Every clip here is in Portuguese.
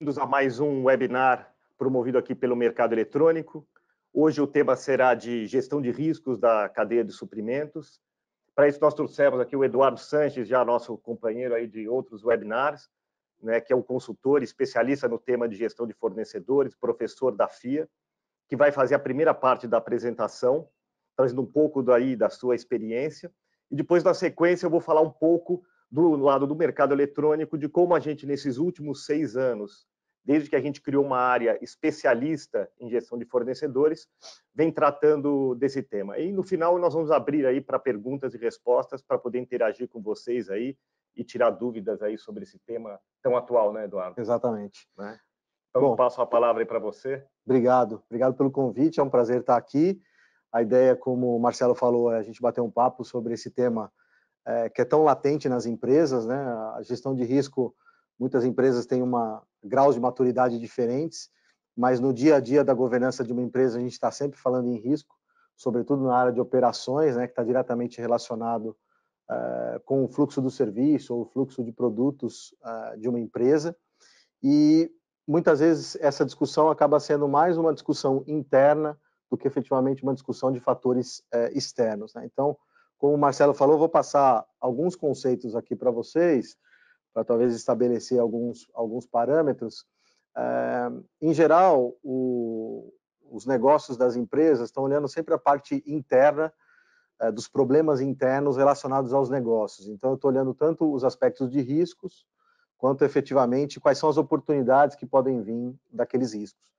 Bem-vindos a mais um webinar promovido aqui pelo Mercado Eletrônico. Hoje o tema será de gestão de riscos da cadeia de suprimentos. Para isso nós trouxemos aqui o Eduardo Sanches, já nosso companheiro aí de outros webinars, né, que é um consultor especialista no tema de gestão de fornecedores, professor da FIA, que vai fazer a primeira parte da apresentação, trazendo um pouco daí da sua experiência. E depois, na sequência, eu vou falar um pouco do lado do mercado eletrônico, de como a gente, nesses últimos 6 anos, desde que a gente criou uma área especialista em gestão de fornecedores, vem tratando desse tema. E, no final, nós vamos abrir aí para perguntas e respostas, para poder interagir com vocês aí e tirar dúvidas aí sobre esse tema tão atual, né, Eduardo? Exatamente. Né? Então, passo a palavra aí para você. Obrigado pelo convite, é um prazer estar aqui. A ideia, como o Marcelo falou, é a gente bater um papo sobre esse tema que é tão latente nas empresas, né? A gestão de risco, muitas empresas têm graus de maturidade diferentes, mas no dia a dia da governança de uma empresa a gente está sempre falando em risco, sobretudo na área de operações, né? Que está diretamente relacionado com o fluxo do serviço ou o fluxo de produtos de uma empresa. E muitas vezes essa discussão acaba sendo mais uma discussão interna do que efetivamente uma discussão de fatores externos, né? Então, como o Marcelo falou, vou passar alguns conceitos aqui para vocês, para talvez estabelecer alguns parâmetros. Em geral, os negócios das empresas estão olhando sempre a parte interna, dos problemas internos relacionados aos negócios. Então, eu estou olhando tanto os aspectos de riscos, quanto efetivamente quais são as oportunidades que podem vir daqueles riscos.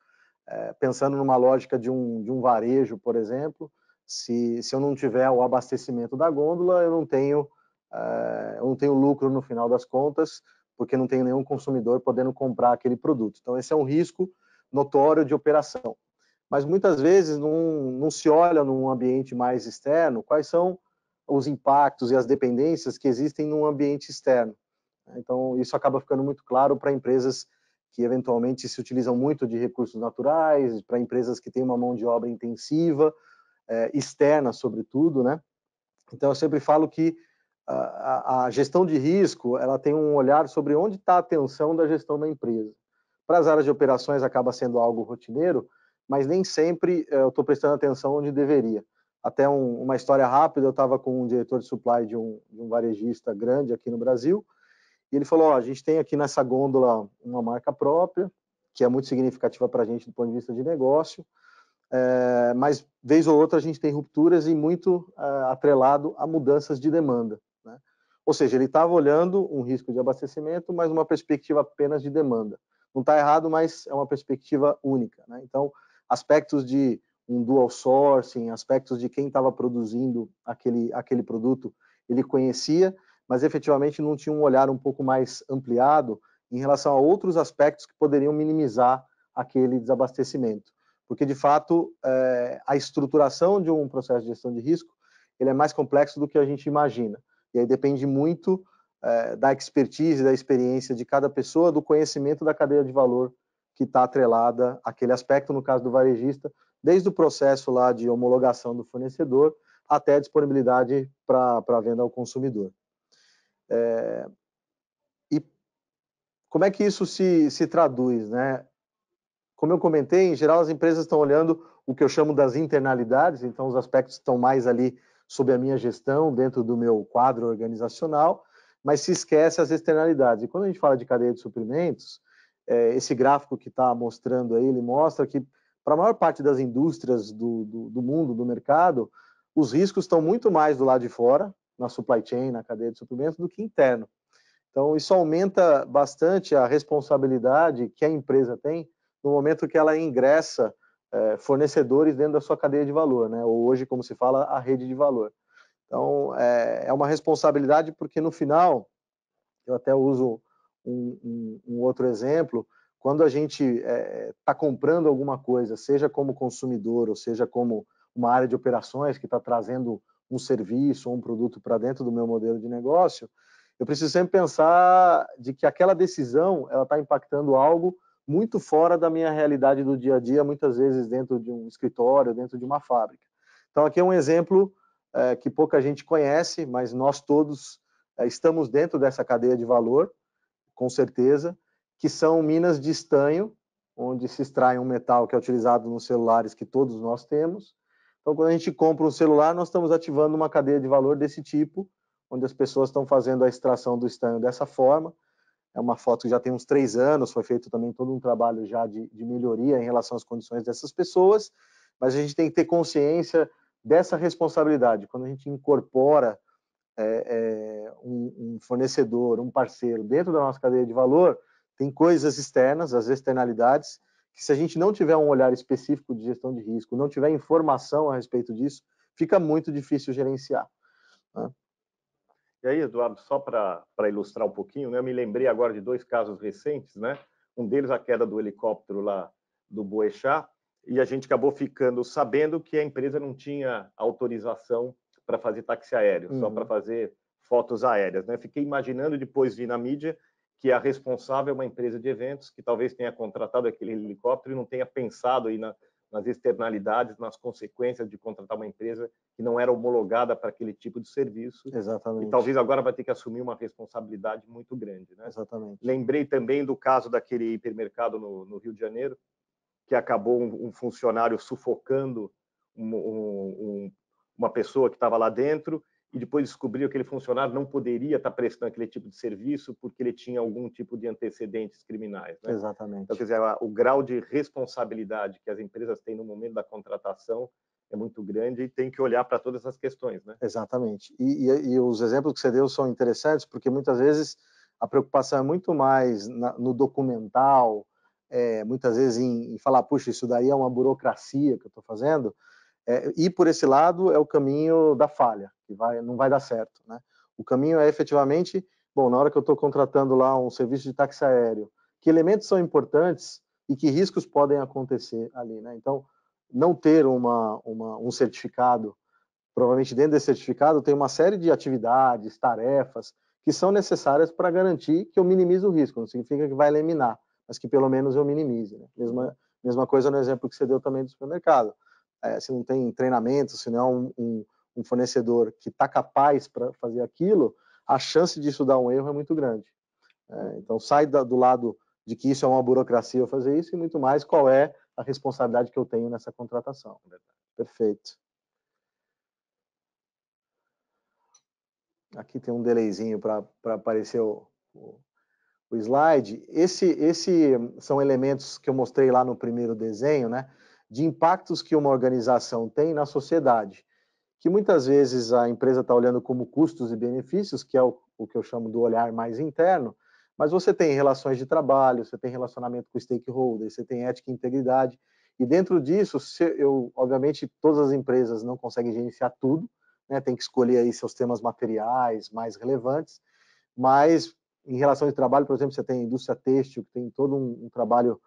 Pensando numa lógica de um varejo, por exemplo, se eu não tiver o abastecimento da gôndola, eu não tenho lucro no final das contas, porque não tenho nenhum consumidor podendo comprar aquele produto. Então, esse é um risco notório de operação. Mas muitas vezes não se olha num ambiente mais externo quais são os impactos e as dependências que existem num ambiente externo. Então, isso acaba ficando muito claro para empresas que eventualmente se utilizam muito de recursos naturais, para empresas que têm uma mão de obra intensiva, externa, sobretudo, né? Então, eu sempre falo que a gestão de risco, ela tem um olhar sobre onde está a atenção da gestão da empresa. Para as áreas de operações acaba sendo algo rotineiro, mas nem sempre eu estou prestando atenção onde deveria. Até uma história rápida, eu estava com um diretor de supply de um varejista grande aqui no Brasil, e ele falou, a gente tem aqui nessa gôndola uma marca própria, que é muito significativa para a gente do ponto de vista de negócio, mas vez ou outra a gente tem rupturas e muito atrelado a mudanças de demanda, né? Ou seja, ele estava olhando um risco de abastecimento, mas uma perspectiva apenas de demanda. Não está errado, mas é uma perspectiva única, né? Então, aspectos de um dual sourcing, aspectos de quem estava produzindo aquele produto, ele conhecia, mas efetivamente não tinha um olhar um pouco mais ampliado em relação a outros aspectos que poderiam minimizar aquele desabastecimento. Porque, de fato, a estruturação de um processo de gestão de risco ele é mais complexo do que a gente imagina. E aí depende muito da expertise, da experiência de cada pessoa, do conhecimento da cadeia de valor que está atrelada àquele aspecto, no caso do varejista, desde o processo lá de homologação do fornecedor até a disponibilidade para a venda ao consumidor. E como é que isso se traduz, né? Como eu comentei, em geral as empresas estão olhando o que eu chamo das internalidades, então os aspectos estão mais ali sob a minha gestão, dentro do meu quadro organizacional, mas se esquece as externalidades. E quando a gente fala de cadeia de suprimentos, esse gráfico que está mostrando aí, ele mostra que para a maior parte das indústrias do mundo, do mercado, os riscos estão muito mais do lado de fora, na supply chain, na cadeia de suprimentos, do que interno. Então, isso aumenta bastante a responsabilidade que a empresa tem no momento que ela ingressa fornecedores dentro da sua cadeia de valor, né? Ou hoje, como se fala, a rede de valor. Então, é uma responsabilidade porque, no final, eu até uso um outro exemplo, quando a gente está comprando alguma coisa, seja como consumidor ou seja como uma área de operações que está trazendo um serviço ou um produto para dentro do meu modelo de negócio, eu preciso sempre pensar de que aquela decisão ela está impactando algo muito fora da minha realidade do dia a dia, muitas vezes dentro de um escritório, dentro de uma fábrica. Então, aqui é um exemplo que pouca gente conhece, mas nós todos estamos dentro dessa cadeia de valor, com certeza, que são minas de estanho, onde se extrai um metal que é utilizado nos celulares que todos nós temos. Então, quando a gente compra um celular, nós estamos ativando uma cadeia de valor desse tipo, onde as pessoas estão fazendo a extração do estanho dessa forma. É uma foto que já tem uns 3 anos, foi feito também todo um trabalho já de melhoria em relação às condições dessas pessoas, mas a gente tem que ter consciência dessa responsabilidade. Quando a gente incorpora um fornecedor, um parceiro dentro da nossa cadeia de valor, tem coisas externas, as externalidades, que se a gente não tiver um olhar específico de gestão de risco, não tiver informação a respeito disso, fica muito difícil gerenciar, né? E aí, Eduardo, só para ilustrar um pouquinho, né, eu me lembrei agora de 2 casos recentes, né? Um deles a queda do helicóptero lá do Boechat, e a gente acabou ficando sabendo que a empresa não tinha autorização para fazer táxi aéreo, só para fazer fotos aéreas, né? Fiquei imaginando, depois vi na mídia, que a responsável é uma empresa de eventos que talvez tenha contratado aquele helicóptero e não tenha pensado aí nas externalidades, nas consequências de contratar uma empresa que não era homologada para aquele tipo de serviço. Exatamente. E talvez agora vai ter que assumir uma responsabilidade muito grande, né? Exatamente. Lembrei também do caso daquele hipermercado no Rio de Janeiro, que acabou um funcionário sufocando uma pessoa que estava lá dentro, e depois descobriu que aquele funcionário não poderia estar prestando aquele tipo de serviço porque ele tinha algum tipo de antecedentes criminais, né? Exatamente. Então, quer dizer, o grau de responsabilidade que as empresas têm no momento da contratação é muito grande e tem que olhar para todas essas questões, né? Exatamente. E os exemplos que você deu são interessantes, porque muitas vezes a preocupação é muito mais no documental, muitas vezes em falar, puxa, isso daí é uma burocracia que eu estou fazendo, e por esse lado é o caminho da falha, que não vai dar certo, né? O caminho é efetivamente, bom, na hora que eu estou contratando lá um serviço de táxi aéreo, que elementos são importantes e que riscos podem acontecer ali, né? Então, não ter um certificado, provavelmente dentro desse certificado tem uma série de atividades, tarefas, que são necessárias para garantir que eu minimize o risco, não significa que vai eliminar, mas que pelo menos eu minimize, né? Mesma coisa no exemplo que você deu também do supermercado. Se não tem treinamento, se não é um fornecedor que está capaz para fazer aquilo, a chance disso dar um erro é muito grande. Então, sai do lado de que isso é uma burocracia eu fazer isso, e muito mais qual é a responsabilidade que eu tenho nessa contratação. Perfeito. Aqui tem um delayzinho para aparecer o slide. Esse são elementos que eu mostrei lá no primeiro desenho, né, de impactos que uma organização tem na sociedade, que muitas vezes a empresa está olhando como custos e benefícios, que é o que eu chamo do olhar mais interno, mas você tem relações de trabalho, você tem relacionamento com stakeholders, você tem ética e integridade, e dentro disso, obviamente, todas as empresas não conseguem gerenciar tudo, né, tem que escolher aí seus temas materiais mais relevantes, mas em relação ao trabalho, por exemplo, você tem a indústria têxtil, que tem todo um trabalho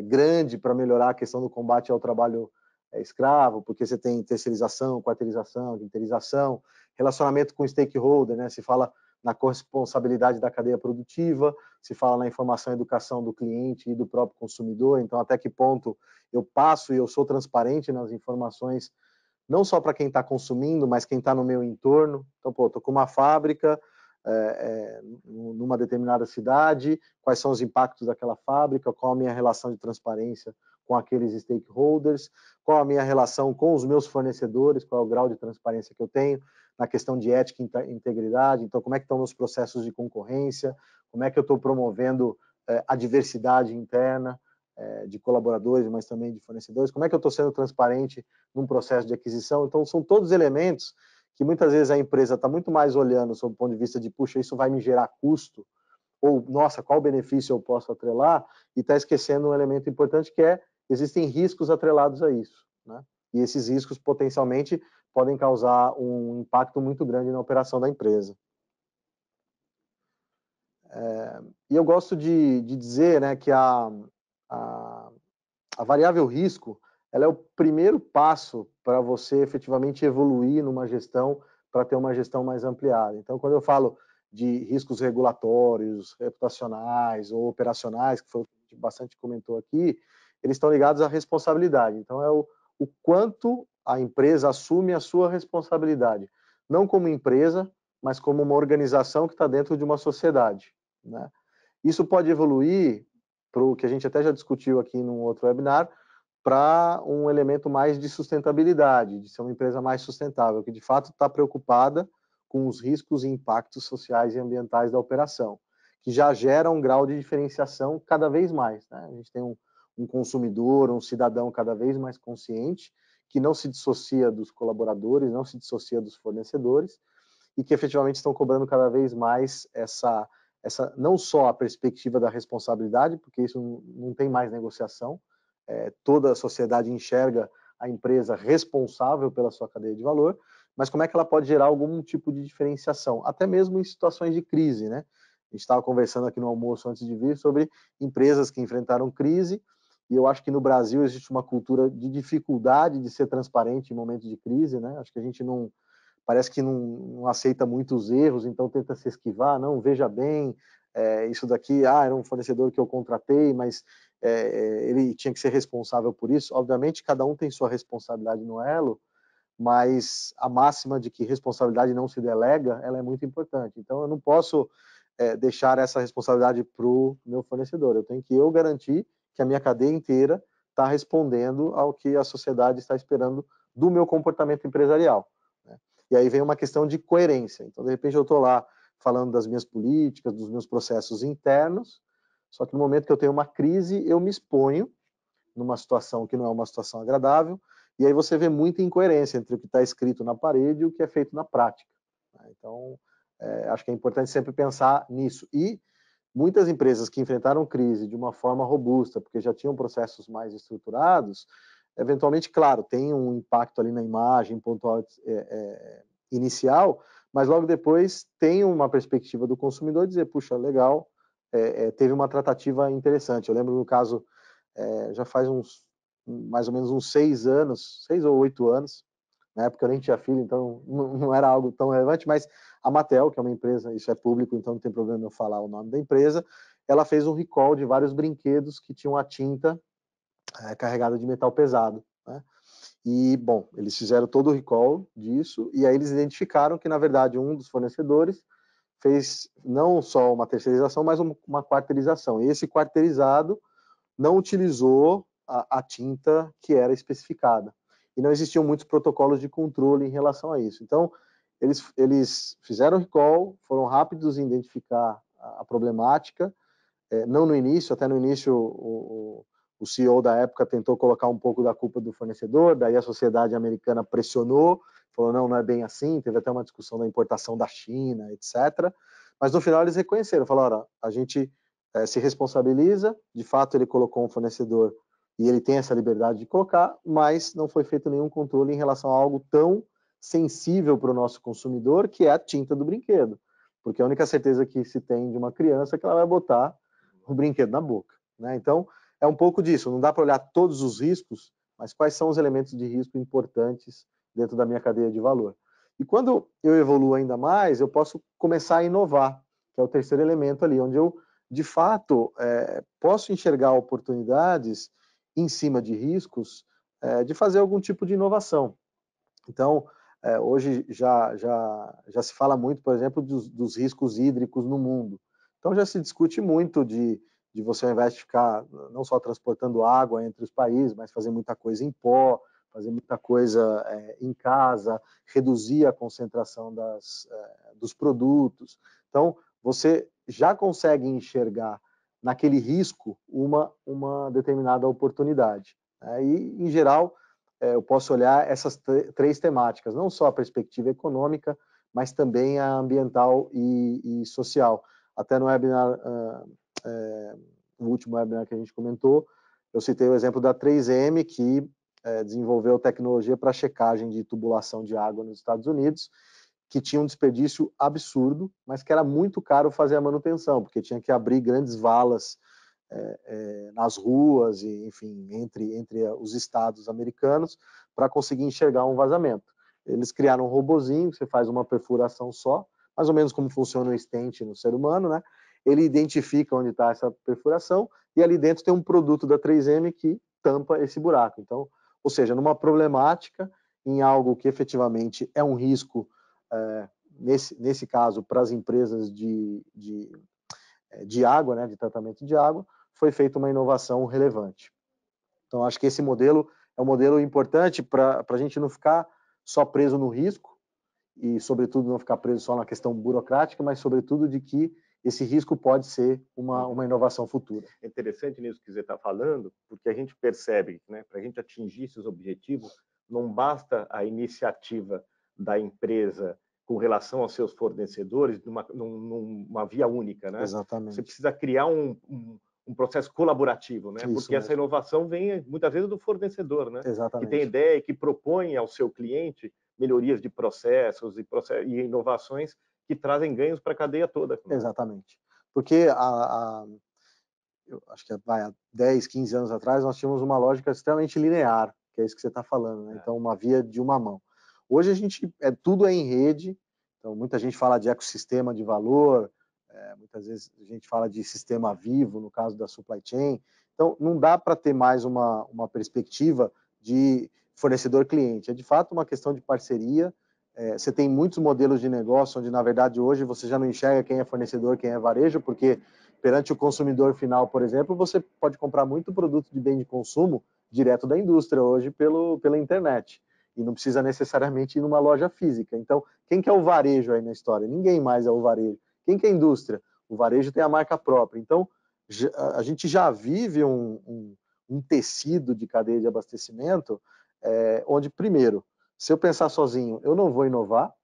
grande para melhorar a questão do combate ao trabalho escravo, porque você tem terceirização, quarteirização, interização, relacionamento com stakeholder, né? Se fala na corresponsabilidade da cadeia produtiva, se fala na informação e educação do cliente e do próprio consumidor, então até que ponto eu passo e eu sou transparente nas informações, não só para quem está consumindo, mas quem está no meu entorno. Então, estou com uma fábrica numa determinada cidade, quais são os impactos daquela fábrica, qual a minha relação de transparência com aqueles stakeholders, qual a minha relação com os meus fornecedores, qual é o grau de transparência que eu tenho na questão de ética e integridade, então como é que estão meus processos de concorrência, como é que eu estou promovendo a diversidade interna de colaboradores, mas também de fornecedores, como é que eu estou sendo transparente num processo de aquisição. Então, são todos elementos que muitas vezes a empresa está muito mais olhando sob o ponto de vista de, puxa, isso vai me gerar custo, ou, nossa, qual benefício eu posso atrelar, e está esquecendo um elemento importante que existem riscos atrelados a isso, né? E esses riscos, potencialmente, podem causar um impacto muito grande na operação da empresa. E eu gosto de dizer, né, que a variável risco, ela é o primeiro passo para você efetivamente evoluir numa gestão, para ter uma gestão mais ampliada. Então, quando eu falo de riscos regulatórios, reputacionais ou operacionais, que foi o que a gente bastante comentou aqui, eles estão ligados à responsabilidade. Então, é o quanto a empresa assume a sua responsabilidade, não como empresa, mas como uma organização que está dentro de uma sociedade, né? Isso pode evoluir para o que a gente até já discutiu aqui num outro webinar, para um elemento mais de sustentabilidade, de ser uma empresa mais sustentável, que de fato está preocupada com os riscos e impactos sociais e ambientais da operação, que já gera um grau de diferenciação cada vez mais, né? A gente tem um consumidor, um cidadão cada vez mais consciente, que não se dissocia dos colaboradores, não se dissocia dos fornecedores, e que efetivamente estão cobrando cada vez mais essa não só a perspectiva da responsabilidade, porque isso não tem mais negociação, toda a sociedade enxerga a empresa responsável pela sua cadeia de valor, mas como é que ela pode gerar algum tipo de diferenciação, até mesmo em situações de crise, né? A gente estava conversando aqui no almoço antes de vir sobre empresas que enfrentaram crise, e eu acho que no Brasil existe uma cultura de dificuldade de ser transparente em momentos de crise, né? Acho que a gente parece que não aceita muitos erros, então tenta se esquivar, não, veja bem, isso daqui, era um fornecedor que eu contratei, mas ele tinha que ser responsável por isso. Obviamente, cada um tem sua responsabilidade no elo, mas a máxima de que responsabilidade não se delega, ela é muito importante. Então, eu não posso deixar essa responsabilidade para o meu fornecedor, eu tenho que garantir que a minha cadeia inteira está respondendo ao que a sociedade está esperando do meu comportamento empresarial, né? E aí vem uma questão de coerência. Então, de repente, eu estou lá falando das minhas políticas, dos meus processos internos, só que no momento que eu tenho uma crise, eu me exponho numa situação que não é uma situação agradável, e aí você vê muita incoerência entre o que está escrito na parede e o que é feito na prática. Então, acho que é importante sempre pensar nisso. E muitas empresas que enfrentaram crise de uma forma robusta, porque já tinham processos mais estruturados, eventualmente, claro, tem um impacto ali na imagem pontual inicial, mas logo depois tem uma perspectiva do consumidor dizer, puxa, legal, teve uma tratativa interessante. Eu lembro no caso, já faz mais ou menos uns 6 ou 8 anos, na época eu nem tinha filho, então não era algo tão relevante, mas a Mattel, que é uma empresa, isso é público, então não tem problema eu falar o nome da empresa, ela fez um recall de vários brinquedos que tinham a tinta carregada de metal pesado, né? E, bom, eles fizeram todo o recall disso, e aí eles identificaram que, na verdade, um dos fornecedores fez não só uma terceirização, mas uma quarteirização. E esse quarteirizado não utilizou a tinta que era especificada. E não existiam muitos protocolos de controle em relação a isso. Então, eles fizeram o recall, foram rápidos em identificar a problemática, não no início, até no início o CEO da época tentou colocar um pouco da culpa do fornecedor, daí a sociedade americana pressionou, falou, não é bem assim, teve até uma discussão da importação da China, etc. Mas no final eles reconheceram, falaram, olha, a gente se responsabiliza, de fato ele colocou um fornecedor e ele tem essa liberdade de colocar, mas não foi feito nenhum controle em relação a algo tão sensível para o nosso consumidor, que é a tinta do brinquedo. Porque a única certeza que se tem de uma criança é que ela vai botar o brinquedo na boca, né? Então, é um pouco disso, não dá para olhar todos os riscos, mas quais são os elementos de risco importantes dentro da minha cadeia de valor. E quando eu evoluo ainda mais, eu posso começar a inovar, que é o terceiro elemento ali, onde eu, de fato, posso enxergar oportunidades em cima de riscos de fazer algum tipo de inovação. Então, hoje já se fala muito, por exemplo, dos riscos hídricos no mundo. Então, já se discute muito de você, ao invés de ficar não só transportando água entre os países, mas fazer muita coisa em pó, fazer muita coisa em casa, reduzir a concentração dos produtos. Então, você já consegue enxergar naquele risco uma determinada oportunidade. E, em geral, eu posso olhar essas três temáticas, não só a perspectiva econômica, mas também a ambiental e social. Até no webinar, no último webinar que a gente comentou, eu citei o exemplo da 3M, que desenvolveu tecnologia para checagem de tubulação de água nos Estados Unidos, que tinha um desperdício absurdo, mas que era muito caro fazer a manutenção, porque tinha que abrir grandes valas nas ruas, e, enfim, entre os estados americanos, para conseguir enxergar um vazamento. Eles criaram um robozinho, que você faz uma perfuração só, mais ou menos como funciona o stent no ser humano, né? Ele identifica onde está essa perfuração, e ali dentro tem um produto da 3M que tampa esse buraco. Então, ou seja, numa problemática, em algo que efetivamente é um risco, nesse caso, para as empresas de água, né, de tratamento de água, foi feita uma inovação relevante. Então, acho que esse modelo é um modelo importante para a gente não ficar só preso no risco e, sobretudo, não ficar preso só na questão burocrática, mas, sobretudo, de que esse risco pode ser uma inovação futura. É interessante nisso que você está falando, porque a gente percebe, né, para a gente atingir esses objetivos, não basta a iniciativa da empresa com relação aos seus fornecedores numa via única, né? Exatamente. Você precisa criar um processo colaborativo, né? Isso porque mesmo. essa inovação vem muitas vezes do fornecedor, né? Exatamente. Que tem ideia e que propõe ao seu cliente melhorias de processos e inovações que trazem ganhos para a cadeia toda. Exatamente. Porque eu acho que há 10, 15 anos atrás nós tínhamos uma lógica extremamente linear, que é isso que você está falando, né? Então, uma via de uma mão. Hoje a gente tudo é em rede, então muita gente fala de ecossistema de valor, muitas vezes a gente fala de sistema vivo, no caso da supply chain. Então, não dá para ter mais uma perspectiva de fornecedor-cliente. É, de fato, uma questão de parceria. Você tem muitos modelos de negócio onde, na verdade, hoje você já não enxerga quem é fornecedor, quem é varejo, porque perante o consumidor final, por exemplo, você pode comprar muito produto de bem de consumo direto da indústria hoje pela internet. E não precisa necessariamente ir numa loja física. Então, quem que é o varejo aí na história? Ninguém mais é o varejo. Quem que é a indústria? O varejo tem a marca própria. Então, a gente já vive um tecido de cadeia de abastecimento onde, primeiro, se eu pensar sozinho, eu não vou inovar.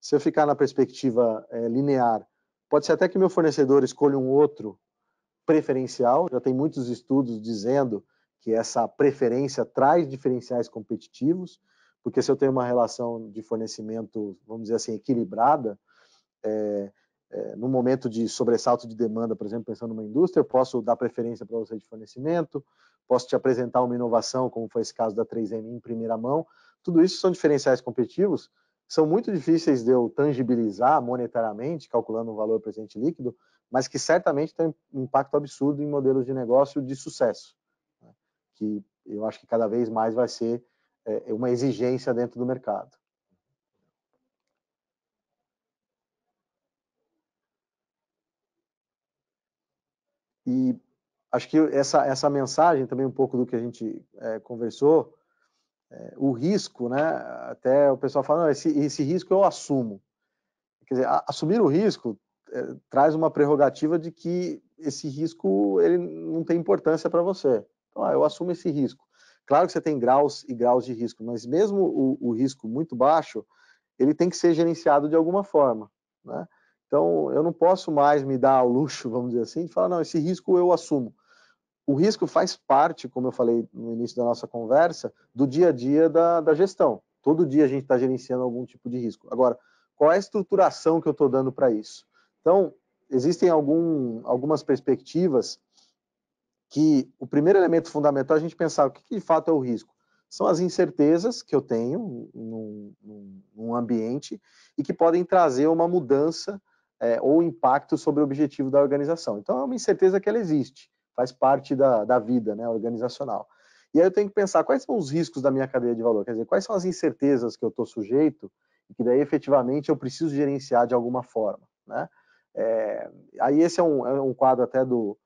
Se eu ficar na perspectiva linear, pode ser até que meu fornecedor escolha um outro preferencial. Já tem muitos estudos dizendo que essa preferência traz diferenciais competitivos, porque se eu tenho uma relação de fornecimento, vamos dizer assim, equilibrada, no momento de sobressalto de demanda, por exemplo, pensando numa indústria, eu posso dar preferência para você de fornecimento, posso te apresentar uma inovação, como foi esse caso da 3M em primeira mão. Tudo isso são diferenciais competitivos, são muito difíceis de eu tangibilizar monetariamente, calculando um valor presente líquido, mas que certamente tem um impacto absurdo em modelos de negócio de sucesso, né? Que eu acho que cada vez mais vai ser uma exigência dentro do mercado. E acho que essa mensagem, também um pouco do que a gente conversou, o risco, né? Até o pessoal fala, não, esse risco eu assumo. Quer dizer, assumir o risco traz uma prerrogativa de que esse risco ele não tem importância para você. Então, eu assumo esse risco. Claro que você tem graus e graus de risco, mas mesmo o risco muito baixo, ele tem que ser gerenciado de alguma forma, né? Então, eu não posso mais me dar ao luxo, vamos dizer assim, de falar, não, esse risco eu assumo. O risco faz parte, como eu falei no início da nossa conversa, do dia a dia da gestão. Todo dia a gente está gerenciando algum tipo de risco. Agora, qual é a estruturação que eu estou dando para isso? Então, existem algumas perspectivas que o primeiro elemento fundamental é a gente pensar o que de fato é o risco. São as incertezas que eu tenho num ambiente e que podem trazer uma mudança ou impacto sobre o objetivo da organização. Então, é uma incerteza que ela existe, faz parte da vida, né, organizacional. E aí eu tenho que pensar quais são os riscos da minha cadeia de valor, quer dizer, quais são as incertezas que eu estou sujeito e que daí efetivamente eu preciso gerenciar de alguma forma, né? Aí esse é um quadro até do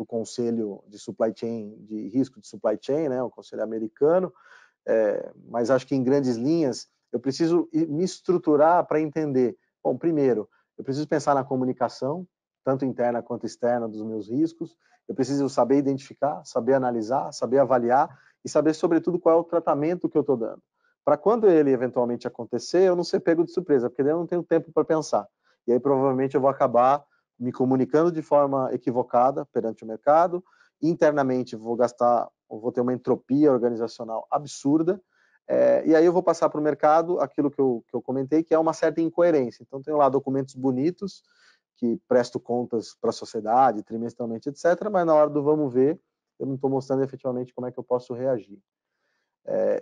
Conselho de Supply Chain, de Risco de Supply Chain, né, o Conselho americano, mas acho que em grandes linhas eu preciso me estruturar para entender. Bom, primeiro, eu preciso pensar na comunicação, tanto interna quanto externa, dos meus riscos. Eu preciso saber identificar, saber analisar, saber avaliar e saber, sobretudo, qual é o tratamento que eu estou dando. Para quando ele eventualmente acontecer, eu não ser pego de surpresa, porque daí eu não tenho tempo para pensar. E aí provavelmente eu vou acabar me comunicando de forma equivocada perante o mercado, internamente vou ter uma entropia organizacional absurda, e aí eu vou passar para o mercado aquilo que eu comentei, que é uma certa incoerência. Então, tenho lá documentos bonitos, que presto contas para a sociedade, trimestralmente, etc., mas na hora do vamos ver, eu não estou mostrando efetivamente como é que eu posso reagir.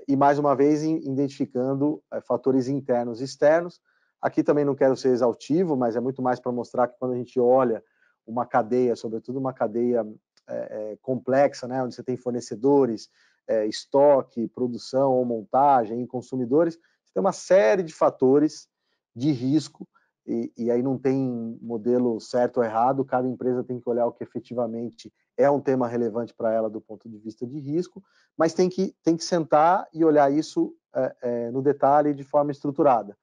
E, mais uma vez, identificando fatores internos e externos. Aqui também não quero ser exaustivo, mas é muito mais para mostrar que quando a gente olha uma cadeia, sobretudo uma cadeia complexa, né, onde você tem fornecedores, estoque, produção ou montagem, consumidores, você tem uma série de fatores de risco e aí não tem modelo certo ou errado, cada empresa tem que olhar o que efetivamente é um tema relevante para ela do ponto de vista de risco, mas tem que sentar e olhar isso no detalhe de forma estruturada.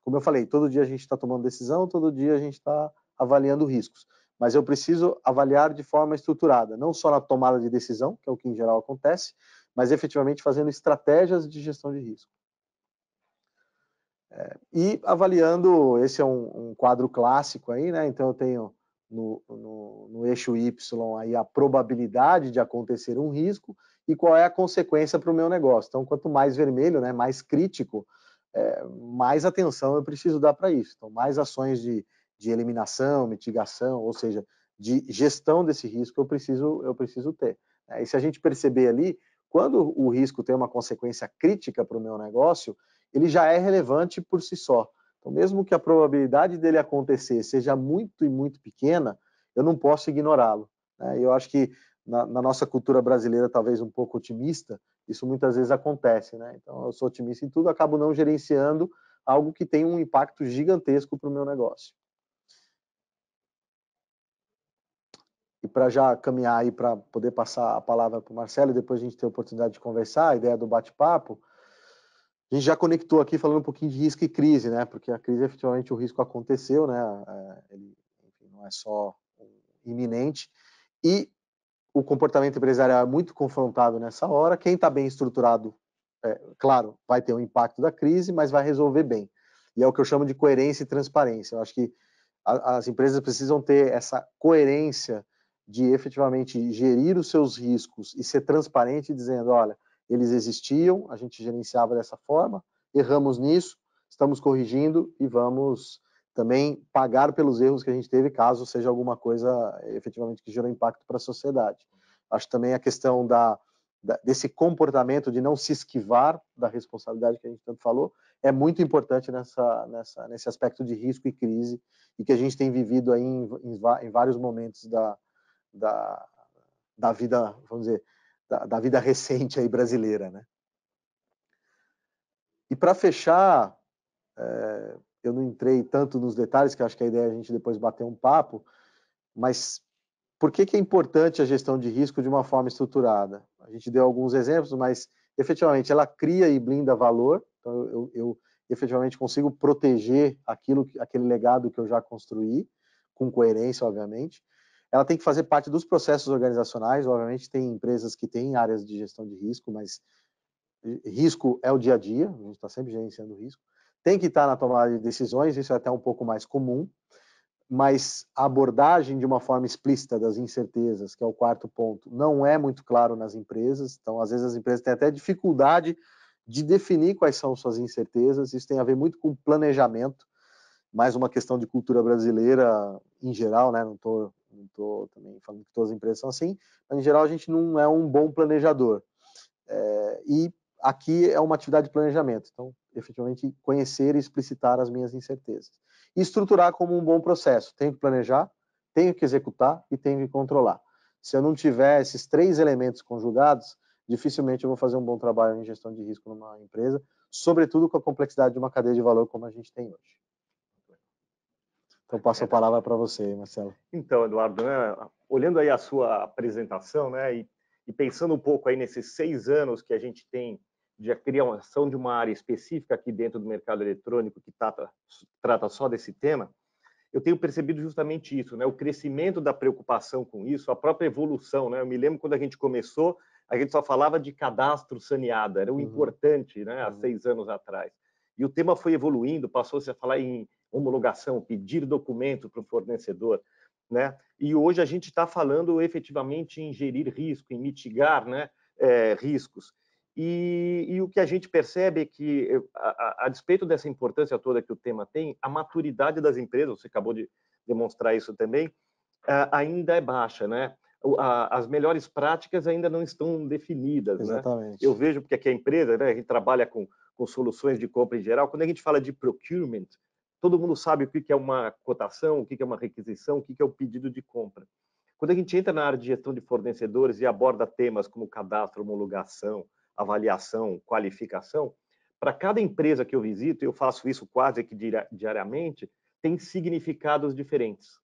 Como eu falei, todo dia a gente está tomando decisão, todo dia a gente está avaliando riscos, mas eu preciso avaliar de forma estruturada, não só na tomada de decisão, que é o que em geral acontece, mas efetivamente fazendo estratégias de gestão de risco. E avaliando, esse é um quadro clássico aí, né? Então eu tenho no eixo Y aí a probabilidade de acontecer um risco e qual é a consequência para o meu negócio. Então, quanto mais vermelho, né, mais crítico, mais atenção eu preciso dar para isso. Então, mais ações de eliminação, mitigação, ou seja, de gestão desse risco eu preciso ter. E se a gente perceber ali, quando o risco tem uma consequência crítica para o meu negócio, ele já é relevante por si só. Então, mesmo que a probabilidade dele acontecer seja muito e muito pequena, eu não posso ignorá-lo. E eu acho que na nossa cultura brasileira, talvez um pouco otimista, isso muitas vezes acontece. Então, eu sou otimista em tudo, acabo não gerenciando algo que tem um impacto gigantesco para o meu negócio. E para já caminhar aí para poder passar a palavra para o Marcelo e depois a gente ter a oportunidade de conversar, a ideia do bate-papo, a gente já conectou aqui falando um pouquinho de risco e crise, porque a crise, efetivamente, o risco aconteceu, ele, enfim, não é só iminente, e o comportamento empresarial é muito confrontado nessa hora. Quem está bem estruturado, claro, vai ter um impacto da crise, mas vai resolver bem. E é o que eu chamo de coerência e transparência. Eu acho que as empresas precisam ter essa coerência de efetivamente gerir os seus riscos e ser transparente dizendo, olha, eles existiam, a gente gerenciava dessa forma, erramos nisso, estamos corrigindo e vamos também pagar pelos erros que a gente teve, caso seja alguma coisa efetivamente que gerou impacto para a sociedade. Acho também a questão desse comportamento de não se esquivar da responsabilidade que a gente tanto falou, é muito importante nesse aspecto de risco e crise, e que a gente tem vivido aí em vários momentos da vida, vamos dizer, da vida recente aí brasileira, E para fechar, eu não entrei tanto nos detalhes, que acho que a ideia é a gente depois bater um papo, mas por que é importante a gestão de risco de uma forma estruturada? A gente deu alguns exemplos, mas efetivamente ela cria e blinda valor, então eu efetivamente consigo proteger aquele legado que eu já construí, com coerência, obviamente. Ela tem que fazer parte dos processos organizacionais, obviamente tem empresas que têm áreas de gestão de risco, mas risco é o dia a dia, a gente está sempre gerenciando risco. Tem que estar na tomada de decisões, isso é até um pouco mais comum, mas a abordagem de uma forma explícita das incertezas, que é o quarto ponto, não é muito claro nas empresas. Então, às vezes, as empresas têm até dificuldade de definir quais são suas incertezas. Isso tem a ver muito com planejamento, mais uma questão de cultura brasileira em geral, Não estou também falando que todas as empresas são assim, mas em geral a gente não é um bom planejador. E aqui é uma atividade de planejamento. Então, efetivamente, conhecer e explicitar as minhas incertezas. E estruturar como um bom processo. Tenho que planejar, tenho que executar e tenho que controlar. Se eu não tiver esses 3 elementos conjugados, dificilmente eu vou fazer um bom trabalho em gestão de risco numa empresa, sobretudo com a complexidade de uma cadeia de valor como a gente tem hoje. Então, passo a palavra para você, Marcelo. Então, Eduardo, olhando aí a sua apresentação, e pensando um pouco aí nesses 6 anos que a gente tem de criação de uma área específica aqui dentro do mercado eletrônico que trata só desse tema, eu tenho percebido justamente isso, o crescimento da preocupação com isso, a própria evolução. Eu me lembro quando a gente começou, a gente só falava de cadastro saneado, era o importante, há 6 anos atrás. E o tema foi evoluindo, passou-se a falar em homologação, pedir documento para o fornecedor, E hoje a gente está falando efetivamente em gerir risco, em mitigar, riscos. E o que a gente percebe é que, a despeito dessa importância toda que o tema tem, a maturidade das empresas, você acabou de demonstrar isso também, ainda é baixa, As melhores práticas ainda não estão definidas. Exatamente. Eu vejo, porque aqui a empresa, a gente trabalha com soluções de compra em geral, quando a gente fala de procurement, todo mundo sabe o que é uma cotação, o que é uma requisição, o que é o pedido de compra. Quando a gente entra na área de gestão de fornecedores e aborda temas como cadastro, homologação, avaliação, qualificação, para cada empresa que eu visito, eu faço isso quase que diariamente, tem significados diferentes.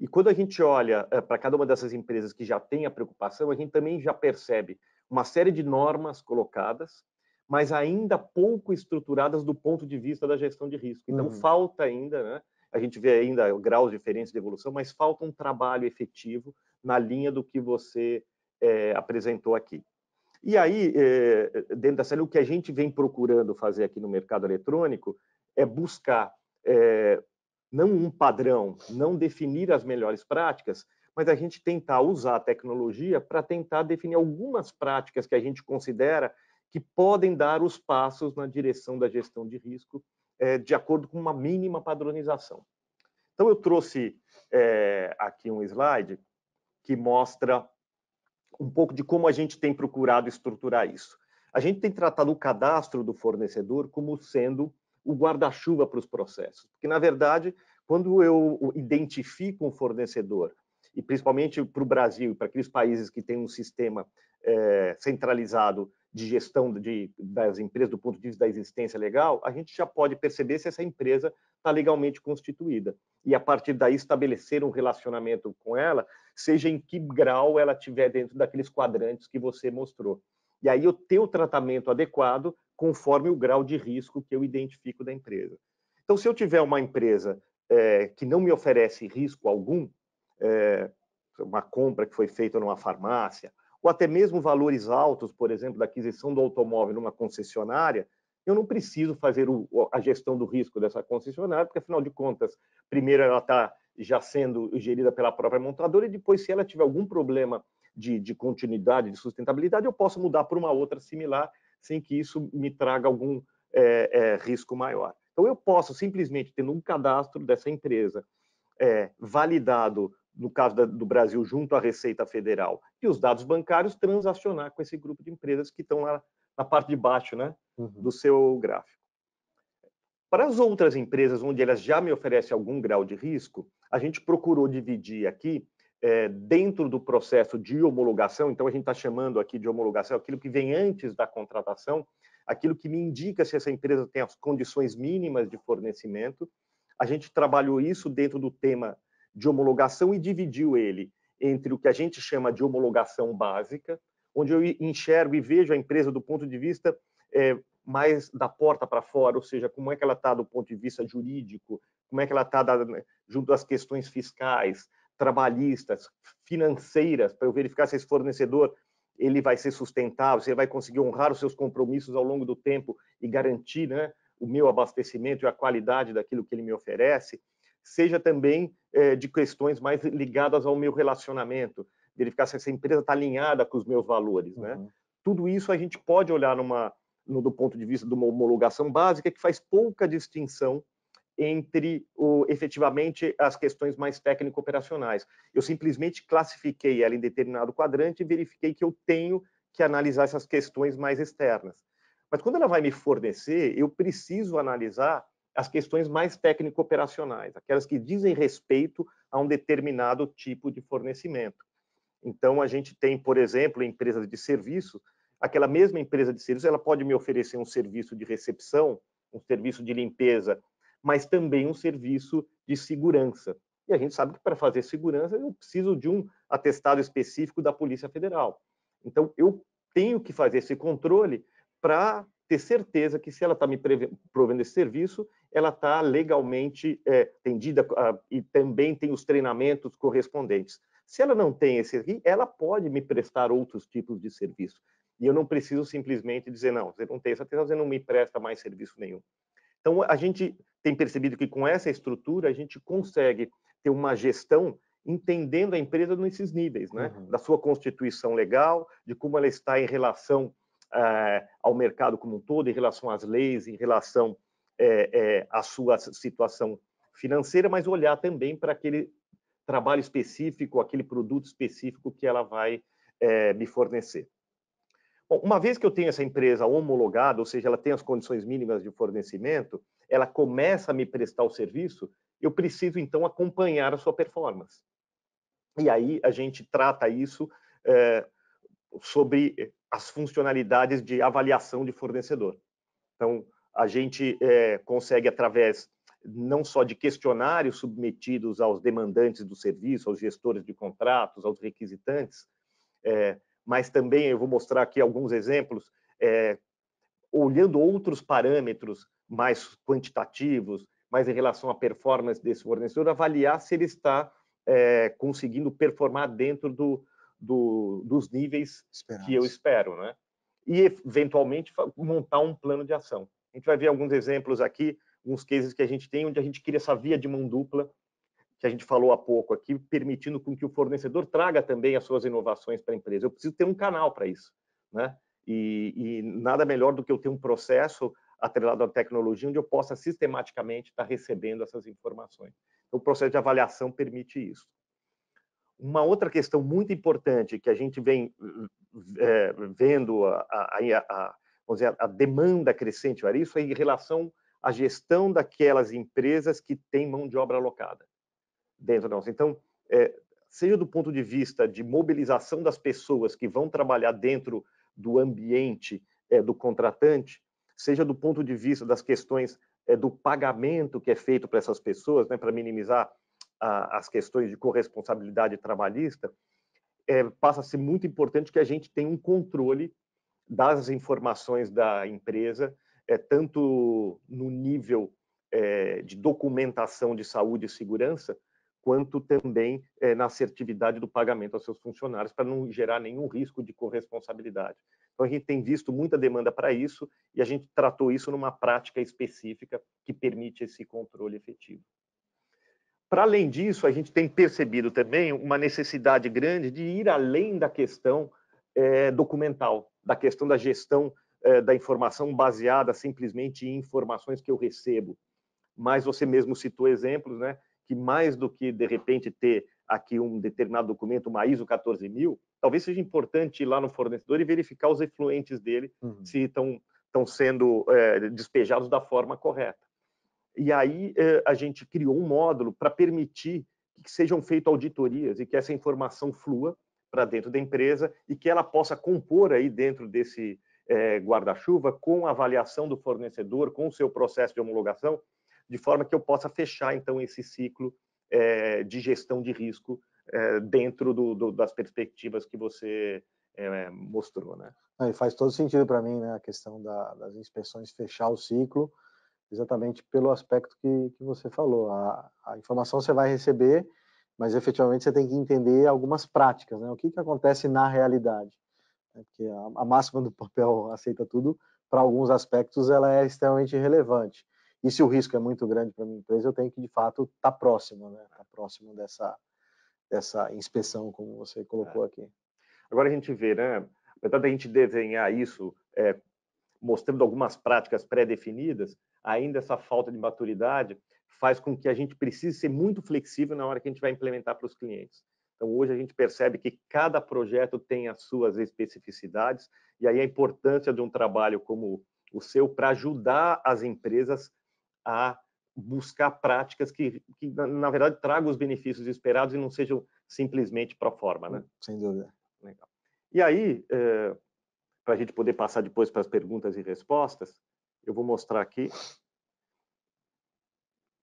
E quando a gente olha para cada uma dessas empresas que já tem a preocupação, a gente também já percebe uma série de normas colocadas, mas ainda pouco estruturadas do ponto de vista da gestão de risco. Então, falta ainda, né? A gente vê ainda graus diferentes de evolução, mas falta um trabalho efetivo na linha do que você apresentou aqui. E aí, dentro dessa linha, o que a gente vem procurando fazer aqui no mercado eletrônico é buscar não um padrão, não definir as melhores práticas, mas a gente tentar usar a tecnologia para tentar definir algumas práticas que a gente considera que podem dar os passos na direção da gestão de risco, de acordo com uma mínima padronização. Então, eu trouxe aqui um slide que mostra um pouco de como a gente tem procurado estruturar isso. A gente tem tratado o cadastro do fornecedor como sendo o guarda-chuva para os processos, porque, na verdade, quando eu identifico um fornecedor, e principalmente para o Brasil e para aqueles países que têm um sistema centralizado de gestão das empresas do ponto de vista da existência legal, a gente já pode perceber se essa empresa está legalmente constituída. E, a partir daí, estabelecer um relacionamento com ela, seja em que grau ela estiver dentro daqueles quadrantes que você mostrou. E aí eu ter o tratamento adequado conforme o grau de risco que eu identifico da empresa. Então, se eu tiver uma empresa que não me oferece risco algum, uma compra que foi feita numa farmácia, ou até mesmo valores altos, por exemplo, da aquisição do automóvel numa concessionária, eu não preciso fazer a gestão do risco dessa concessionária, porque, afinal de contas, primeiro ela está já sendo gerida pela própria montadora, e depois, se ela tiver algum problema de continuidade, de sustentabilidade, eu posso mudar para uma outra similar, sem que isso me traga algum risco maior. Então, eu posso simplesmente, tendo um cadastro dessa empresa validado, no caso do Brasil, junto à Receita Federal, e os dados bancários, transacionar com esse grupo de empresas que estão lá na parte de baixo, né, do seu gráfico. Para as outras empresas onde elas já me oferecem algum grau de risco, a gente procurou dividir aqui, dentro do processo de homologação, então a gente está chamando aqui de homologação aquilo que vem antes da contratação, aquilo que me indica se essa empresa tem as condições mínimas de fornecimento. A gente trabalhou isso dentro do tema de homologação e dividiu ele entre o que a gente chama de homologação básica, onde eu enxergo e vejo a empresa do ponto de vista mais da porta para fora, ou seja, como é que ela está do ponto de vista jurídico, como é que ela está junto às questões fiscais, trabalhistas, financeiras, para eu verificar se esse fornecedor ele vai ser sustentável, se ele vai conseguir honrar os seus compromissos ao longo do tempo e garantir, né, o meu abastecimento e a qualidade daquilo que ele me oferece, seja também de questões mais ligadas ao meu relacionamento, verificar se essa empresa está alinhada com os meus valores, né? Tudo isso a gente pode olhar do ponto de vista de uma homologação básica que faz pouca distinção entre efetivamente as questões mais técnico-operacionais. Eu simplesmente classifiquei ela em determinado quadrante e verifiquei que eu tenho que analisar essas questões mais externas. Mas quando ela vai me fornecer, eu preciso analisar as questões mais técnico-operacionais, aquelas que dizem respeito a um determinado tipo de fornecimento. Então, a gente tem, por exemplo, empresas de serviço, aquela mesma empresa de serviço, ela pode me oferecer um serviço de recepção, um serviço de limpeza, mas também um serviço de segurança. E a gente sabe que para fazer segurança eu preciso de um atestado específico da Polícia Federal. Então, eu tenho que fazer esse controle para ter certeza que se ela está me provendo esse serviço, ela está legalmente atendida e também tem os treinamentos correspondentes. Se ela não tem esse aqui, ela pode me prestar outros tipos de serviço. E eu não preciso simplesmente dizer, não, você não tem essa atenção, você não me presta mais serviço nenhum. Então, a gente tem percebido que com essa estrutura, a gente consegue ter uma gestão entendendo a empresa nesses níveis, né? Da sua constituição legal, de como ela está em relação ao mercado como um todo, em relação às leis, em relação à sua situação financeira, mas olhar também para aquele trabalho específico, aquele produto específico que ela vai me fornecer. Bom, uma vez que eu tenho essa empresa homologada, ou seja, ela tem as condições mínimas de fornecimento, ela começa a me prestar o serviço, eu preciso, então, acompanhar a sua performance. E aí a gente trata isso sobre as funcionalidades de avaliação de fornecedor. Então, a gente consegue, através não só de questionários submetidos aos demandantes do serviço, aos gestores de contratos, aos requisitantes, mas também, eu vou mostrar aqui alguns exemplos, olhando outros parâmetros mais quantitativos, mais em relação à performance desse fornecedor, avaliar se ele está conseguindo performar dentro dos níveis que eu espero, né? E, eventualmente, montar um plano de ação. A gente vai ver alguns exemplos aqui, uns cases que a gente tem, onde a gente cria essa via de mão dupla, que a gente falou há pouco aqui, permitindo com que o fornecedor traga também as suas inovações para a empresa. Eu preciso ter um canal para isso, né? E nada melhor do que eu ter um processo atrelado à tecnologia, onde eu possa sistematicamente estar recebendo essas informações. Então, o processo de avaliação permite isso. Uma outra questão muito importante que a gente vem vendo vamos dizer, a demanda crescente para isso é em relação à gestão daquelas empresas que têm mão de obra alocada dentro da nossa. Então, seja do ponto de vista de mobilização das pessoas que vão trabalhar dentro do ambiente do contratante, seja do ponto de vista das questões do pagamento que é feito para essas pessoas, né, para minimizar as questões de corresponsabilidade trabalhista, passa a ser muito importante que a gente tenha um controle das informações da empresa, tanto no nível de documentação de saúde e segurança, quanto também na assertividade do pagamento aos seus funcionários, para não gerar nenhum risco de corresponsabilidade. Então, a gente tem visto muita demanda para isso e a gente tratou isso numa prática específica que permite esse controle efetivo. Para além disso, a gente tem percebido também uma necessidade grande de ir além da questão documental, da questão da gestão da informação baseada simplesmente em informações que eu recebo. Mas você mesmo citou exemplos, né, que mais do que, de repente, ter aqui um determinado documento, uma ISO 14000, talvez seja importante ir lá no fornecedor e verificar os efluentes dele, se estão sendo despejados da forma correta. E aí a gente criou um módulo para permitir que sejam feitas auditorias e que essa informação flua para dentro da empresa e que ela possa compor aí dentro desse guarda-chuva com a avaliação do fornecedor, com o seu processo de homologação, de forma que eu possa fechar, então, esse ciclo de gestão de risco dentro das perspectivas que você mostrou, né? E faz todo sentido para mim, né, a questão das inspeções fechar o ciclo, exatamente pelo aspecto que você falou. A informação você vai receber, mas efetivamente você tem que entender algumas práticas, né? O que acontece na realidade. Porque a máxima do papel aceita tudo, para alguns aspectos ela é extremamente relevante. E se o risco é muito grande para a minha empresa, eu tenho que, de fato, estar próximo, né? Estar próximo dessa inspeção, como você colocou aqui. Agora a gente vê, né? Apesar da gente desenhar isso mostrando algumas práticas pré-definidas, ainda essa falta de maturidade faz com que a gente precise ser muito flexível na hora que a gente vai implementar para os clientes. Então, hoje a gente percebe que cada projeto tem as suas especificidades, e aí a importância de um trabalho como o seu para ajudar as empresas a buscar práticas que na verdade, tragam os benefícios esperados e não sejam simplesmente pro forma, né? Sem dúvida. Legal. E aí, para a gente poder passar depois para as perguntas e respostas, eu vou mostrar aqui.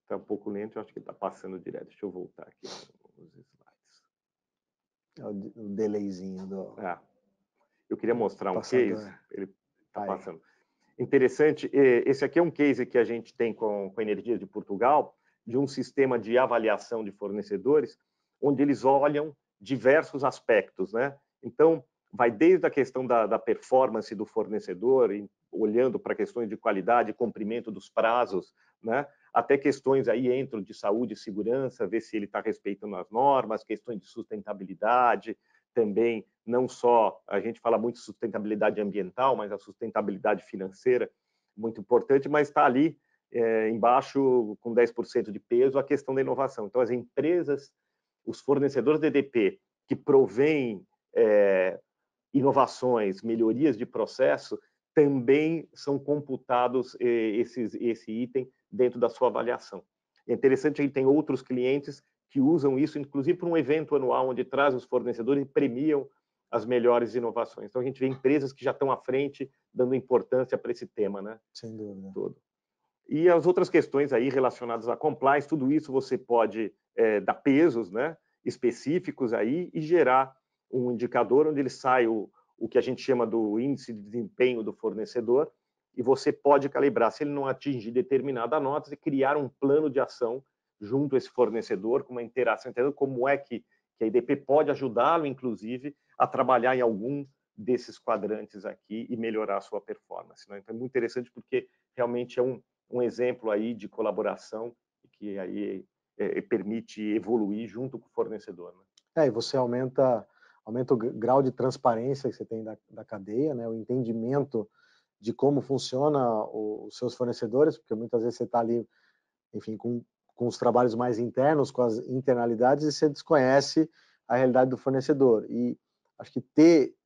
Está um pouco lento, eu acho que está passando direto. Deixa eu voltar aqui nos slides. É o delayzinho do... Eu queria mostrar um passador. case. Ele está passando. Interessante, esse aqui é um case que a gente tem com a Energias de Portugal, de um sistema de avaliação de fornecedores, onde eles olham diversos aspectos, né? Então, vai desde a questão da performance do fornecedor, olhando para questões de qualidade, cumprimento dos prazos, né? Até questões aí entram de saúde e segurança, ver se ele está respeitando as normas, questões de sustentabilidade, também não só, a gente fala muito de sustentabilidade ambiental, mas a sustentabilidade financeira, muito importante, mas está ali embaixo, com 10% de peso, a questão da inovação. Então, as empresas, os fornecedores de EDP que provêm inovações, melhorias de processo, também são computados esse item dentro da sua avaliação. É interessante, a gente tem outros clientes que usam isso, inclusive para um evento anual, onde traz os fornecedores e premiam as melhores inovações. Então, a gente vê empresas que já estão à frente, dando importância para esse tema, né? Sem dúvida. Todo. E as outras questões aí relacionadas a compliance, tudo isso você pode dar pesos, né, específicos aí e gerar um indicador onde ele sai o que a gente chama do índice de desempenho do fornecedor, e você pode calibrar. Se ele não atingir determinada nota, você criar um plano de ação junto a esse fornecedor, com uma interação, entendendo como é que a IDP pode ajudá-lo, inclusive, a trabalhar em algum desses quadrantes aqui e melhorar a sua performance, né? Então, é muito interessante porque realmente é um exemplo aí de colaboração que aí permite evoluir junto com o fornecedor, né? E você aumenta o grau de transparência que você tem da cadeia, né? O entendimento de como funciona os seus fornecedores, porque muitas vezes você está ali, enfim, com os trabalhos mais internos, com as internalidades, e você desconhece a realidade do fornecedor. E acho que ter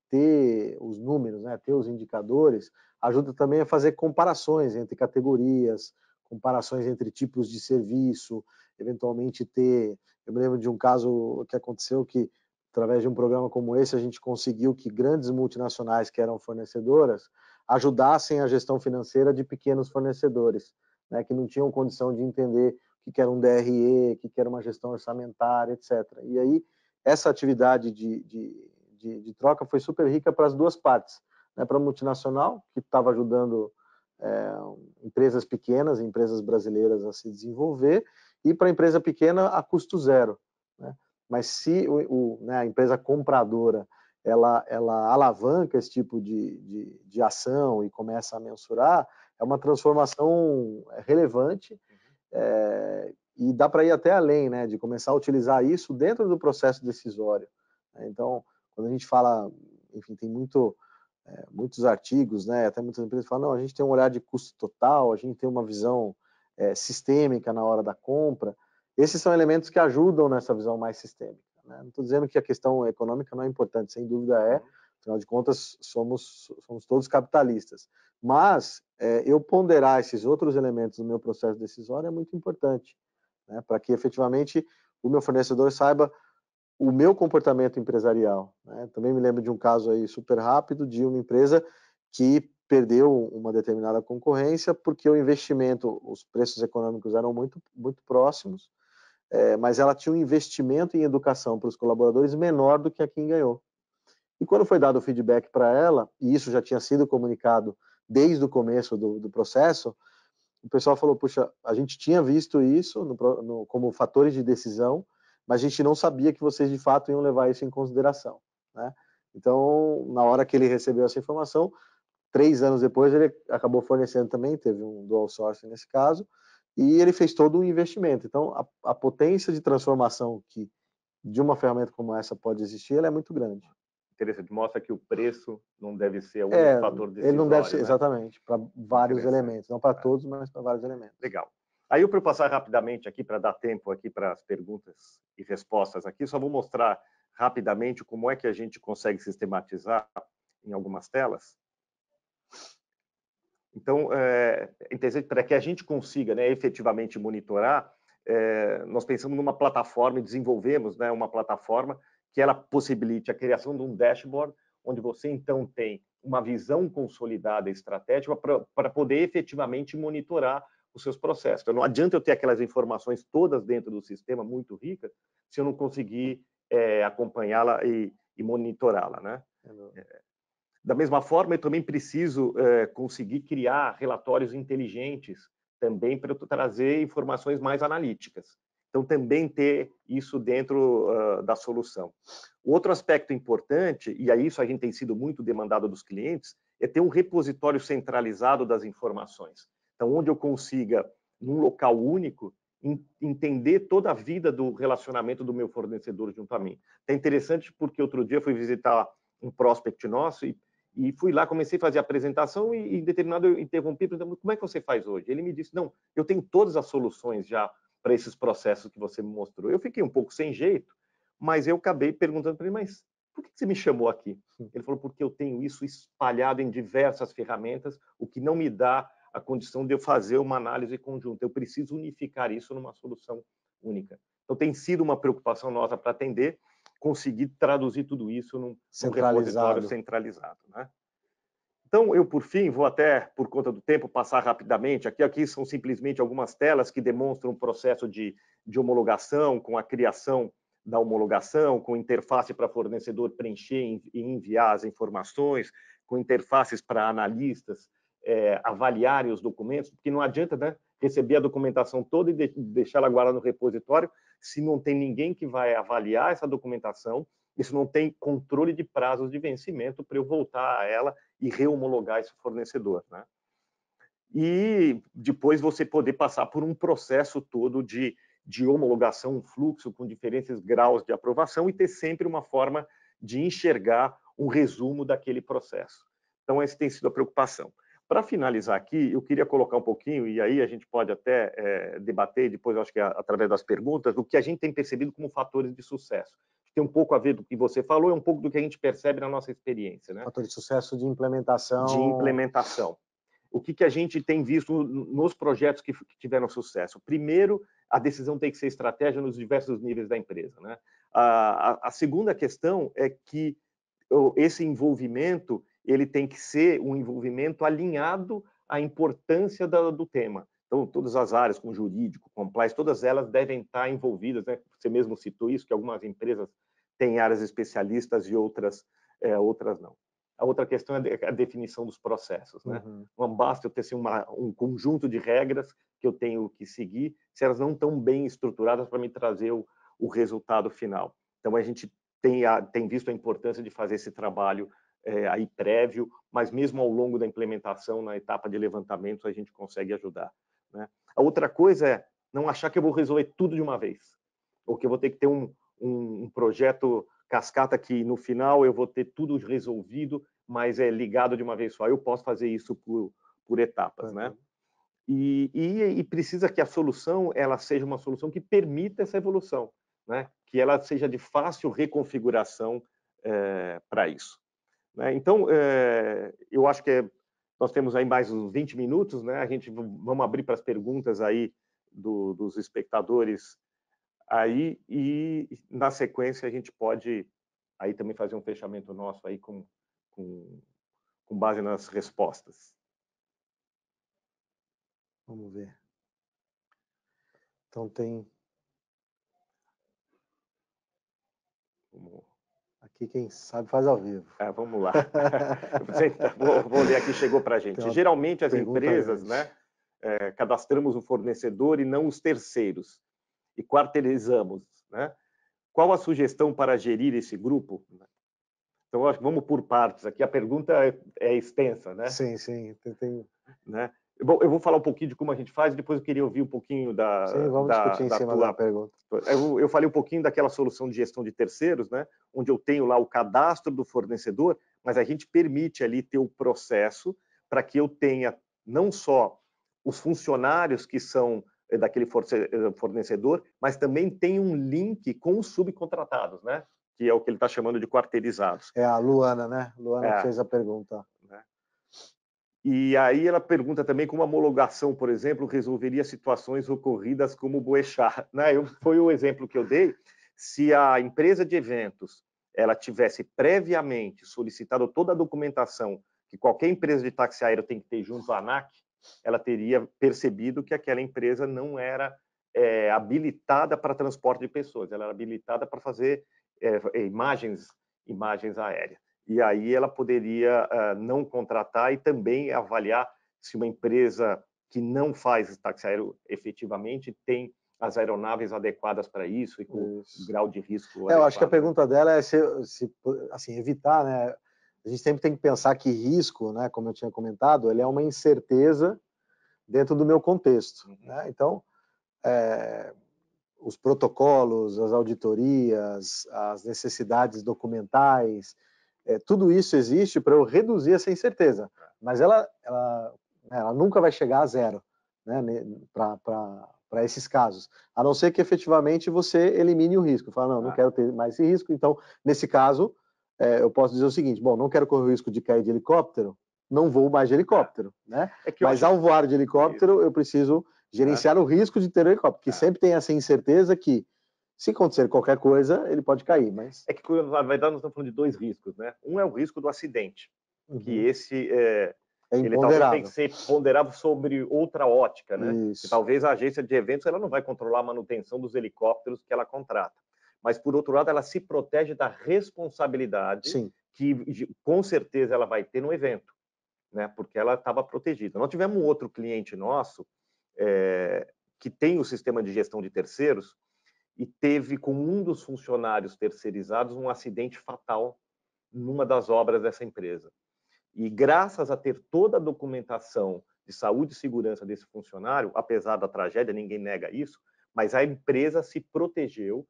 os números, né, ter os indicadores, ajuda também a fazer comparações entre categorias, comparações entre tipos de serviço, eventualmente ter... Eu me lembro de um caso que aconteceu que, através de um programa como esse, a gente conseguiu que grandes multinacionais que eram fornecedoras ajudassem a gestão financeira de pequenos fornecedores, né, que não tinham condição de entender o que era um DRE, o que era uma gestão orçamentária, etc. E aí, essa atividade de troca foi super rica para as duas partes, né, para a multinacional, que estava ajudando empresas pequenas, empresas brasileiras a se desenvolver, e para a empresa pequena a custo zero, né? Mas se né, a empresa compradora ela alavanca esse tipo de ação e começa a mensurar, é uma transformação relevante, e dá para ir até além, né, de começar a utilizar isso dentro do processo decisório. Então, quando a gente fala, enfim, tem muitos artigos, né, até muitas empresas falam, não, a gente tem um olhar de custo total, a gente tem uma visão sistêmica na hora da compra. Esses são elementos que ajudam nessa visão mais sistêmica, né? Não estou dizendo que a questão econômica não é importante, sem dúvida é, afinal de contas somos todos capitalistas, mas eu ponderar esses outros elementos no meu processo decisório é muito importante, né, para que efetivamente o meu fornecedor saiba o meu comportamento empresarial, né? Também me lembro de um caso aí super rápido de uma empresa que perdeu uma determinada concorrência porque o investimento, os preços econômicos eram muito, muito próximos, mas ela tinha um investimento em educação para os colaboradores menor do que a quem ganhou. E quando foi dado o feedback para ela, e isso já tinha sido comunicado desde o começo do processo, o pessoal falou, puxa, a gente tinha visto isso como fatores de decisão, mas a gente não sabia que vocês de fato iam levar isso em consideração, né? Então, na hora que ele recebeu essa informação, 3 anos depois ele acabou fornecendo também, teve um dual sourcing nesse caso, e ele fez todo um investimento. Então, a potência de transformação que de uma ferramenta como essa pode existir, ela é muito grande. Interessante, mostra que o preço não deve ser o único fator decisório, ele não deve ser, né? Exatamente, para vários elementos, não para todos, mas para vários elementos. Legal. Aí eu, para passar rapidamente aqui, para dar tempo aqui para as perguntas e respostas aqui, só vou mostrar rapidamente como é que a gente consegue sistematizar em algumas telas. Então, é interessante, para que a gente consiga, né, efetivamente monitorar, nós pensamos numa plataforma e desenvolvemos, né, uma plataforma que ela possibilite a criação de um dashboard, onde você, então, tem uma visão consolidada e estratégica para poder efetivamente monitorar os seus processos. Então, não adianta eu ter aquelas informações todas dentro do sistema, muito ricas, se eu não conseguir acompanhá-la e monitorá-la, né? Da mesma forma, eu também preciso conseguir criar relatórios inteligentes também para trazer informações mais analíticas. Então, também ter isso dentro da solução. O outro aspecto importante, e a isso a gente tem sido muito demandado dos clientes, é ter um repositório centralizado das informações. Então, onde eu consiga, num local único, entender toda a vida do relacionamento do meu fornecedor junto a mim. É interessante porque outro dia eu fui visitar um prospect nosso e fui lá, comecei a fazer a apresentação e em determinado eu interrompi, perguntando, como é que você faz hoje? Ele me disse, não, eu tenho todas as soluções já para esses processos que você me mostrou. Eu fiquei um pouco sem jeito, mas eu acabei perguntando para ele, mas por que você me chamou aqui? Ele falou, porque eu tenho isso espalhado em diversas ferramentas, o que não me dá a condição de eu fazer uma análise conjunta. Eu preciso unificar isso numa solução única. Então, tem sido uma preocupação nossa para atender, conseguir traduzir tudo isso num repositório centralizado, né? Então, eu, por fim, vou até, por conta do tempo, passar rapidamente. Aqui são simplesmente algumas telas que demonstram o processo de homologação, com a criação da homologação, com interface para fornecedor preencher e enviar as informações, com interfaces para analistas avaliarem os documentos, porque não adianta, né, receber a documentação toda e deixar ela guardada no repositório se não tem ninguém que vai avaliar essa documentação, isso não tem controle de prazos de vencimento para eu voltar a ela e rehomologar esse fornecedor, né? E depois você poder passar por um processo todo de homologação, um fluxo com diferentes graus de aprovação e ter sempre uma forma de enxergar um resumo daquele processo. Então, essa tem sido a preocupação. Para finalizar aqui, eu queria colocar um pouquinho, e aí a gente pode até debater, depois eu acho que através das perguntas, o que a gente tem percebido como fatores de sucesso. Tem um pouco a ver do que você falou, é um pouco do que a gente percebe na nossa experiência, né? Fator de sucesso de implementação. De implementação. O que a gente tem visto nos projetos que tiveram sucesso? Primeiro, a decisão tem que ser estratégia nos diversos níveis da empresa, né? A segunda questão é que esse envolvimento ele tem que ser um envolvimento alinhado à importância do tema. Então, todas as áreas, como jurídico, compliance, todas elas devem estar envolvidas, né? Você mesmo citou isso, que algumas empresas têm áreas especialistas e outras não. A outra questão é a definição dos processos, né? Não basta eu ter assim, um conjunto de regras que eu tenho que seguir, se elas não estão bem estruturadas para me trazer o resultado final. Então, a gente tem visto a importância de fazer esse trabalho aí prévio, mas mesmo ao longo da implementação, na etapa de levantamento, a gente consegue ajudar, né? A outra coisa é não achar que eu vou resolver tudo de uma vez, ou que eu vou ter que ter um projeto cascata que no final eu vou ter tudo resolvido, mas é ligado de uma vez só. Eu posso fazer isso por etapas, né? E precisa que a solução ela seja uma solução que permita essa evolução, né? Que ela seja de fácil reconfiguração para isso, né? Então, eu acho que nós temos aí mais uns 20 minutos, né? A gente vamos abrir para as perguntas aí dos espectadores aí e na sequência a gente pode aí também fazer um fechamento nosso aí com base nas respostas. Vamos ver. Então tem aqui quem sabe faz ao vivo. Vamos lá. Vou ler aqui, chegou para a gente. Geralmente as empresas, né, cadastramos o fornecedor e não os terceiros e quarteirizamos, né? Qual a sugestão para gerir esse grupo? Então, vamos por partes aqui. A pergunta é extensa, né? Sim, sim. Né? Bom, eu vou falar um pouquinho de como a gente faz, depois eu queria ouvir um pouquinho Sim, vamos discutir em cima da pergunta. Eu falei um pouquinho daquela solução de gestão de terceiros, né? Onde eu tenho lá o cadastro do fornecedor, mas a gente permite ali ter o processo para que eu tenha não só os funcionários que são daquele fornecedor, mas também tem um link com os subcontratados, né? Que é o que ele está chamando de quarteirizados. É a Luana, né? Luana que fez a pergunta. Né? E aí ela pergunta também como a homologação, por exemplo, resolveria situações ocorridas como o Boechat, né? Foi o exemplo que eu dei. Se a empresa de eventos ela tivesse previamente solicitado toda a documentação que qualquer empresa de táxi aéreo tem que ter junto à ANAC, ela teria percebido que aquela empresa não era habilitada para transporte de pessoas, ela era habilitada para fazer imagens aéreas. E aí ela poderia não contratar e também avaliar se uma empresa que não faz táxi aéreo efetivamente tem as aeronaves adequadas para isso e com grau de risco adequado. Eu acho que a pergunta dela é se assim, evitar, né? A gente sempre tem que pensar que risco, né, como eu tinha comentado, ele é uma incerteza dentro do meu contexto, né? Então, os protocolos, as auditorias, as necessidades documentais, tudo isso existe para eu reduzir essa incerteza, mas ela nunca vai chegar a zero, né, para esses casos, a não ser que efetivamente você elimine o risco, fala, não quero ter mais esse risco, então, nesse caso, eu posso dizer o seguinte, bom, não quero correr o risco de cair de helicóptero, não vou mais de helicóptero, né? Mas ao voar de helicóptero, eu preciso gerenciar o risco de ter um helicóptero, porque sempre tem essa incerteza que, se acontecer qualquer coisa, ele pode cair, mas... É que, na verdade, nós estamos falando de dois riscos, né? Um é o risco do acidente, que esse é ele talvez tem que imponderável. ser ponderado sobre outra ótica, né? Isso. Que talvez a agência de eventos ela não vai controlar a manutenção dos helicópteros que ela contrata, mas por outro lado ela se protege da responsabilidade Sim. que com certeza ela vai ter no evento, né? Porque ela estava protegida. Nós tivemos um outro cliente nosso que tem o sistema de gestão de terceiros e teve com um dos funcionários terceirizados um acidente fatal numa das obras dessa empresa. E graças a ter toda a documentação de saúde e segurança desse funcionário, apesar da tragédia, ninguém nega isso, mas a empresa se protegeu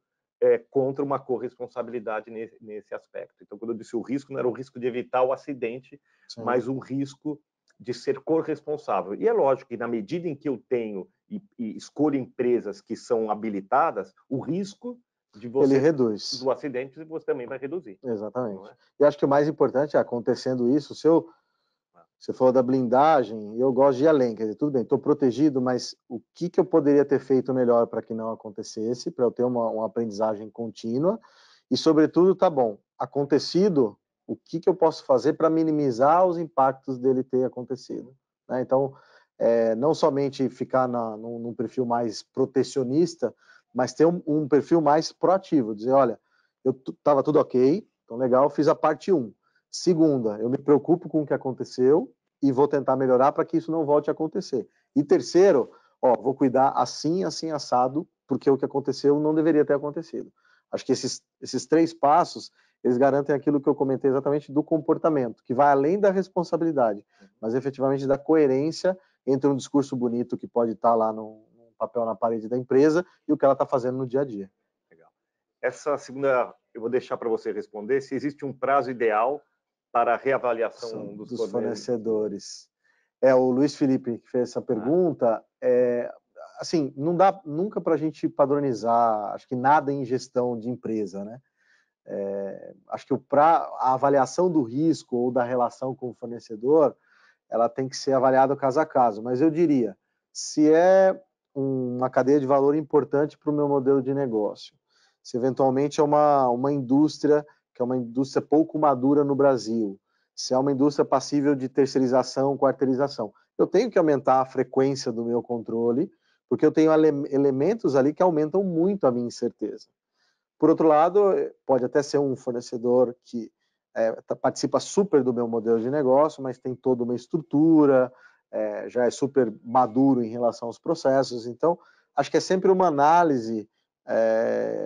contra uma corresponsabilidade nesse aspecto. Então, quando eu disse o risco, não era o risco de evitar o acidente, sim, mas um risco de ser corresponsável. E é lógico que, na medida em que eu tenho e escolho empresas que são habilitadas, o risco de você ele reduz do acidente você também vai reduzir. Exatamente. E acho que o mais importante, acontecendo isso, você falou da blindagem, e eu gosto de ir além, quer dizer, tudo bem, estou protegido, mas o que eu poderia ter feito melhor para que não acontecesse, para eu ter uma aprendizagem contínua, e sobretudo, tá bom, acontecido, o que eu posso fazer para minimizar os impactos dele ter acontecido, né? Então, não somente ficar num perfil mais protecionista, mas ter um perfil mais proativo, dizer, olha, eu estava tudo ok, então legal, fiz a parte 1. Segunda, eu me preocupo com o que aconteceu e vou tentar melhorar para que isso não volte a acontecer. E terceiro, vou cuidar assim, assim, assado, porque o que aconteceu não deveria ter acontecido. Acho que esses 3 passos, eles garantem aquilo que eu comentei exatamente do comportamento, que vai além da responsabilidade, mas efetivamente da coerência entre um discurso bonito que pode estar lá num papel na parede da empresa e o que ela está fazendo no dia a dia. Legal. Essa segunda, eu vou deixar para você responder, se existe um prazo ideal para a reavaliação dos fornecedores. O Luiz Felipe que fez essa pergunta, assim, não dá nunca para a gente padronizar, acho que nada em gestão de empresa, né? Acho que a avaliação do risco ou da relação com o fornecedor, ela tem que ser avaliada caso a caso, mas eu diria, se é uma cadeia de valor importante para o meu modelo de negócio, se eventualmente é uma indústria que é uma indústria pouco madura no Brasil, se é uma indústria passível de terceirização, quarteirização, eu tenho que aumentar a frequência do meu controle, porque eu tenho elementos ali que aumentam muito a minha incerteza. Por outro lado, pode até ser um fornecedor que participa super do meu modelo de negócio, mas tem toda uma estrutura, já é super maduro em relação aos processos. Então, acho que é sempre uma análise,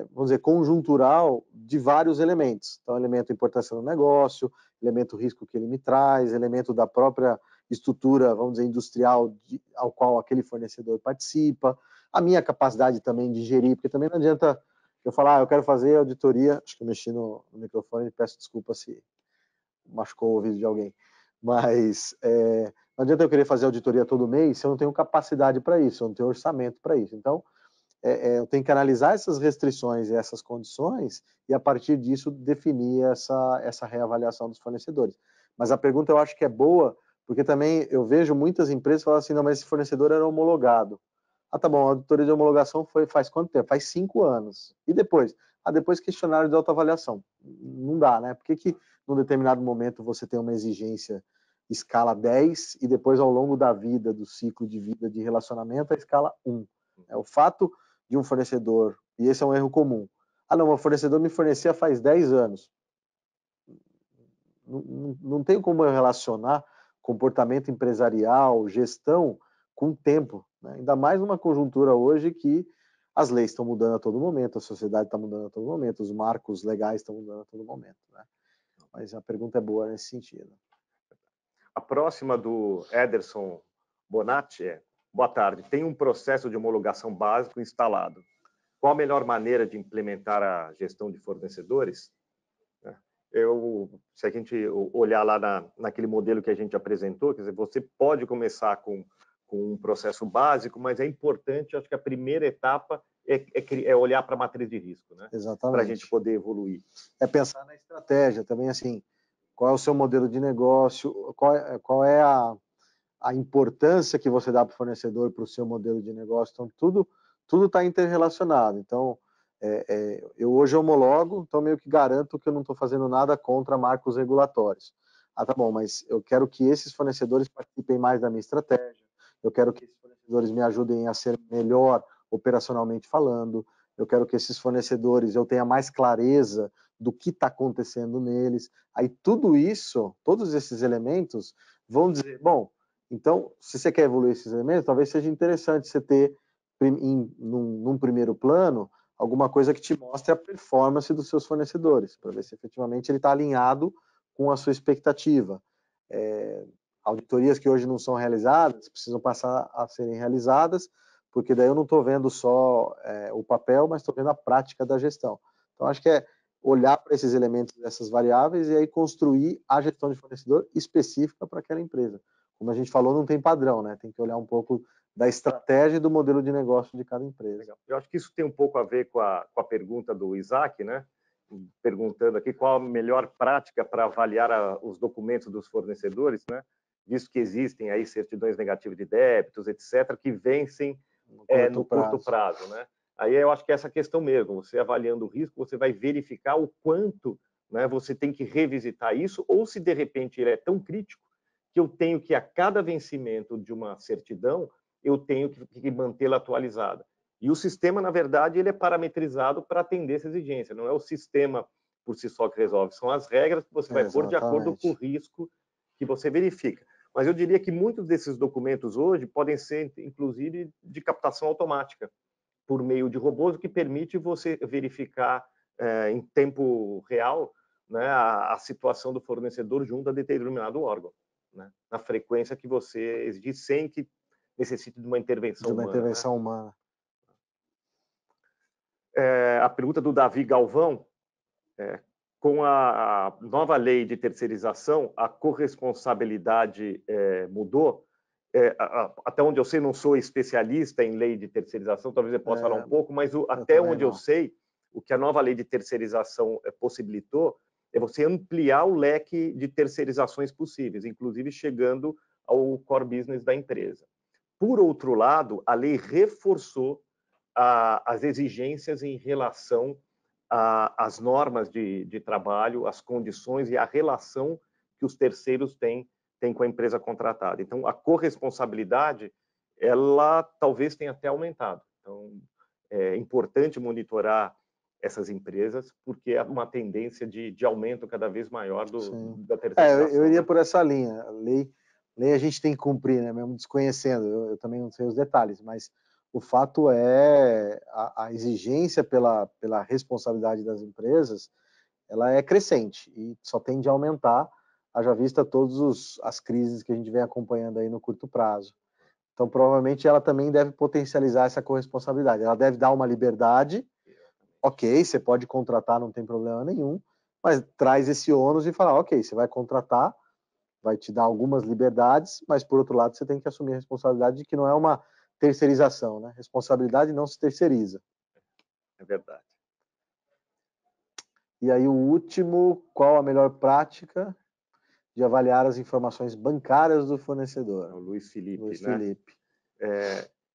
vamos dizer, conjuntural de vários elementos. Então, elemento importância do negócio, elemento risco que ele me traz, elemento da própria estrutura, vamos dizer, industrial ao qual aquele fornecedor participa, a minha capacidade também de gerir, porque também não adianta eu falar, eu quero fazer auditoria, acho que eu mexi no microfone e peço desculpa se machucou o ouvido de alguém, mas não adianta eu querer fazer auditoria todo mês se eu não tenho capacidade para isso, eu não tenho orçamento para isso. Então, eu tenho que analisar essas restrições e essas condições e, a partir disso, definir essa reavaliação dos fornecedores. Mas a pergunta eu acho que é boa, porque também eu vejo muitas empresas falando assim, não, mas esse fornecedor era homologado. Tá bom, a auditoria de homologação faz quanto tempo? Faz 5 anos. E depois? Depois questionário de autoavaliação. Não dá, né? Por que num determinado momento você tem uma exigência escala 10 e depois ao longo da vida, do ciclo de vida de relacionamento, a escala 1? O fato de um fornecedor, e esse é um erro comum, não, meu fornecedor me fornecia faz 10 anos. Não tenho como eu relacionar comportamento empresarial, gestão, com tempo, né? Ainda mais numa conjuntura hoje que as leis estão mudando a todo momento, a sociedade está mudando a todo momento, os marcos legais estão mudando a todo momento, né? Mas a pergunta é boa nesse sentido. A próxima do Ederson Bonatti é: boa tarde, tem um processo de homologação básico instalado. Qual a melhor maneira de implementar a gestão de fornecedores? Se a gente olhar lá naquele modelo que a gente apresentou, quer dizer, você pode começar com um processo básico, mas é importante, acho que a primeira etapa é olhar para a matriz de risco, né? Exatamente. Para a gente poder evoluir. É pensar na estratégia também, assim, qual é o seu modelo de negócio, qual é a importância que você dá para o fornecedor para o seu modelo de negócio. Então, tudo está interrelacionado. Então, eu hoje homologo, então meio que garanto que eu não estou fazendo nada contra marcos regulatórios. Ah, tá bom, mas eu quero que esses fornecedores participem mais da minha estratégia, eu quero que esses fornecedores me ajudem a ser melhor operacionalmente falando, eu quero que esses fornecedores eu tenha mais clareza do que está acontecendo neles. Aí tudo isso, todos esses elementos vão dizer, bom, então, se você quer evoluir esses elementos, talvez seja interessante você ter, num primeiro plano, alguma coisa que te mostre a performance dos seus fornecedores, para ver se efetivamente ele está alinhado com a sua expectativa. Auditorias que hoje não são realizadas, precisam passar a serem realizadas, porque daí eu não estou vendo só o papel, mas estou vendo a prática da gestão. Então, acho que é olhar para esses elementos, dessas variáveis, e aí construir a gestão de fornecedor específica para aquela empresa. Como a gente falou, não tem padrão, né? Tem que olhar um pouco da estratégia e do modelo de negócio de cada empresa. Legal. Eu acho que isso tem um pouco a ver com a pergunta do Isaac, né? Perguntando aqui qual a melhor prática para avaliar os documentos dos fornecedores, né? Visto que existem aí certidões negativas de débitos, etc., que vencem no curto prazo, né? Aí eu acho que é essa questão mesmo, você avaliando o risco, você vai verificar o quanto, né, você tem que revisitar isso, ou se de repente ele é tão crítico que eu tenho que, a cada vencimento de uma certidão, eu tenho que mantê-la atualizada. E o sistema, na verdade, ele é parametrizado para atender essa exigência, não é o sistema por si só que resolve, são as regras que você vai pôr de acordo com o risco que você verifica. Mas eu diria que muitos desses documentos hoje podem ser, inclusive, de captação automática, por meio de robôs, o que permite você verificar em tempo real, né, a situação do fornecedor junto a determinado órgão, né, na frequência que você exigir, sem que necessite de uma intervenção humana. Intervenção humana. A pergunta do Davi Galvão, com a nova lei de terceirização, a corresponsabilidade mudou. Até onde eu sei, não sou especialista em lei de terceirização, talvez eu possa falar um pouco, mas até onde eu sei, o que a nova lei de terceirização possibilitou é você ampliar o leque de terceirizações possíveis, inclusive chegando ao core business da empresa. Por outro lado, a lei reforçou as exigências em relação às normas de trabalho, as condições e a relação que os terceiros têm com a empresa contratada. Então, a corresponsabilidade, ela talvez tenha até aumentado. Então, é importante monitorar essas empresas, porque é uma tendência de aumento cada vez maior da terceirização. Eu iria por essa linha. A lei a gente tem que cumprir, né? Mesmo desconhecendo, eu também não sei os detalhes, mas o fato é a exigência pela responsabilidade das empresas, ela é crescente e só tende a aumentar, haja vista todas as crises que a gente vem acompanhando aí no curto prazo. Então, provavelmente, ela também deve potencializar essa corresponsabilidade. Ela deve dar uma liberdade, ok, você pode contratar, não tem problema nenhum, mas traz esse ônus e fala, ok, você vai contratar, vai te dar algumas liberdades, mas, por outro lado, você tem que assumir a responsabilidade de que não é uma terceirização, né? Responsabilidade não se terceiriza. É verdade. E aí, o último, qual a melhor prática de avaliar as informações bancárias do fornecedor? O Luiz Felipe, Luiz né? Felipe.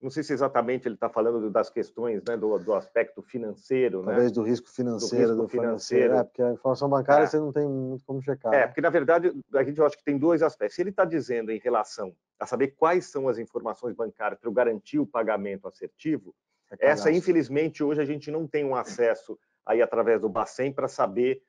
Não sei se exatamente ele está falando das questões, né, do aspecto financeiro, talvez né? do risco financeiro do financeiro. fornecedor. Porque a informação bancária você não tem muito como checar. Né? Porque na verdade a gente acha que tem dois aspectos. Se ele está dizendo em relação a saber quais são as informações bancárias para eu garantir o pagamento assertivo, essa infelizmente hoje a gente não tem um acesso aí através do Bacen para saber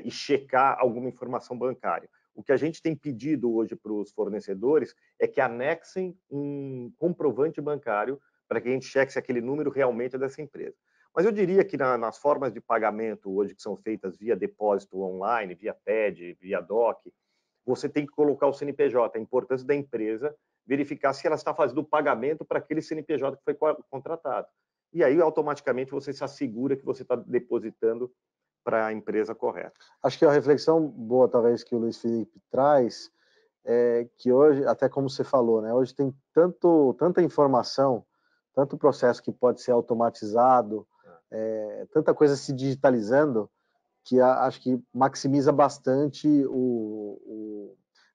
e checar alguma informação bancária. O que a gente tem pedido hoje para os fornecedores é que anexem um comprovante bancário para que a gente cheque se aquele número realmente é dessa empresa. Mas eu diria que nas formas de pagamento hoje que são feitas via depósito online, via TED, via DOC, você tem que colocar o CNPJ, a importância da empresa, verificar se ela está fazendo o pagamento para aquele CNPJ que foi contratado. E aí, automaticamente, você se assegura que você está depositando para a empresa correta. Acho que a reflexão boa, talvez, que o Luiz Felipe traz, é que hoje, até como você falou, né, hoje tem tanta informação, tanto processo que pode ser automatizado, tanta coisa se digitalizando, que acho que maximiza bastante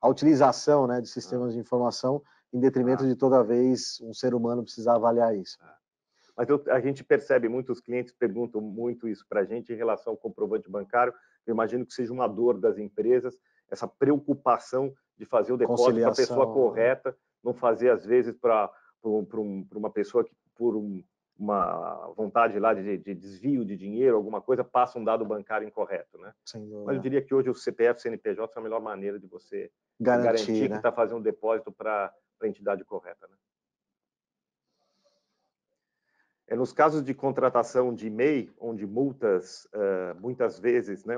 a utilização, né, de sistemas de informação, em detrimento de toda vez um ser humano precisar avaliar isso. Mas a gente percebe, muitos clientes perguntam muito isso para a gente em relação ao comprovante bancário. Eu imagino que seja uma dor das empresas, essa preocupação de fazer o depósito para a pessoa correta, não fazer, às vezes, para uma pessoa que, por uma vontade lá de desvio de dinheiro, alguma coisa, passa um dado bancário incorreto, né? Mas eu diria que hoje o CPF e CNPJ são a melhor maneira de você garantir que está fazendo um depósito para a entidade correta, né? Nos casos de contratação de MEI, onde multas, muitas vezes, né,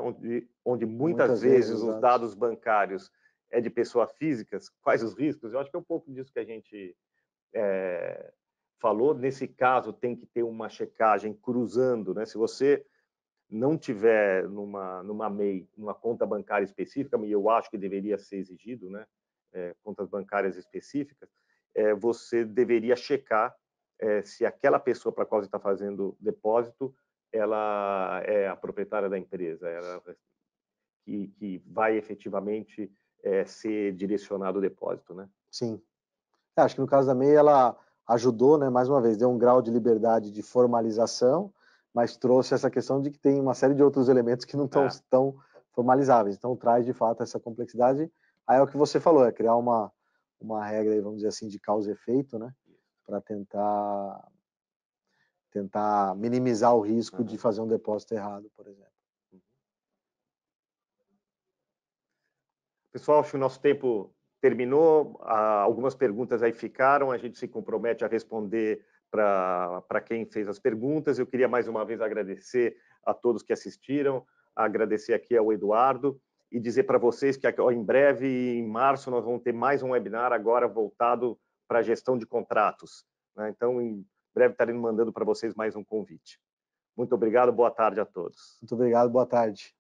onde muitas vezes os dados bancários é de pessoas físicas, quais os riscos? Eu acho que é um pouco disso que a gente falou. Nesse caso, tem que ter uma checagem cruzando, né? Se você não tiver numa MEI, uma conta bancária específica, e eu acho que deveria ser exigido, né, contas bancárias específicas, você deveria checar se aquela pessoa para a qual você está fazendo depósito, ela é a proprietária da empresa, que vai efetivamente ser direcionado o depósito, né? Sim. Acho que no caso da MEI ela ajudou, né, mais uma vez, deu um grau de liberdade de formalização, mas trouxe essa questão de que tem uma série de outros elementos que não estão tão formalizáveis. Então traz de fato essa complexidade. Aí é o que você falou, é criar uma regra, vamos dizer assim, de causa e efeito, né, para tentar minimizar o risco de fazer um depósito errado, por exemplo. Pessoal, acho que o nosso tempo terminou. Algumas perguntas aí ficaram, a gente se compromete a responder para quem fez as perguntas. Eu queria mais uma vez agradecer a todos que assistiram, agradecer aqui ao Eduardo e dizer para vocês que em breve, em março, nós vamos ter mais um webinar agora voltado para a gestão de contratos, né? Então, em breve estarei mandando para vocês mais um convite. Muito obrigado, boa tarde a todos. Muito obrigado, boa tarde.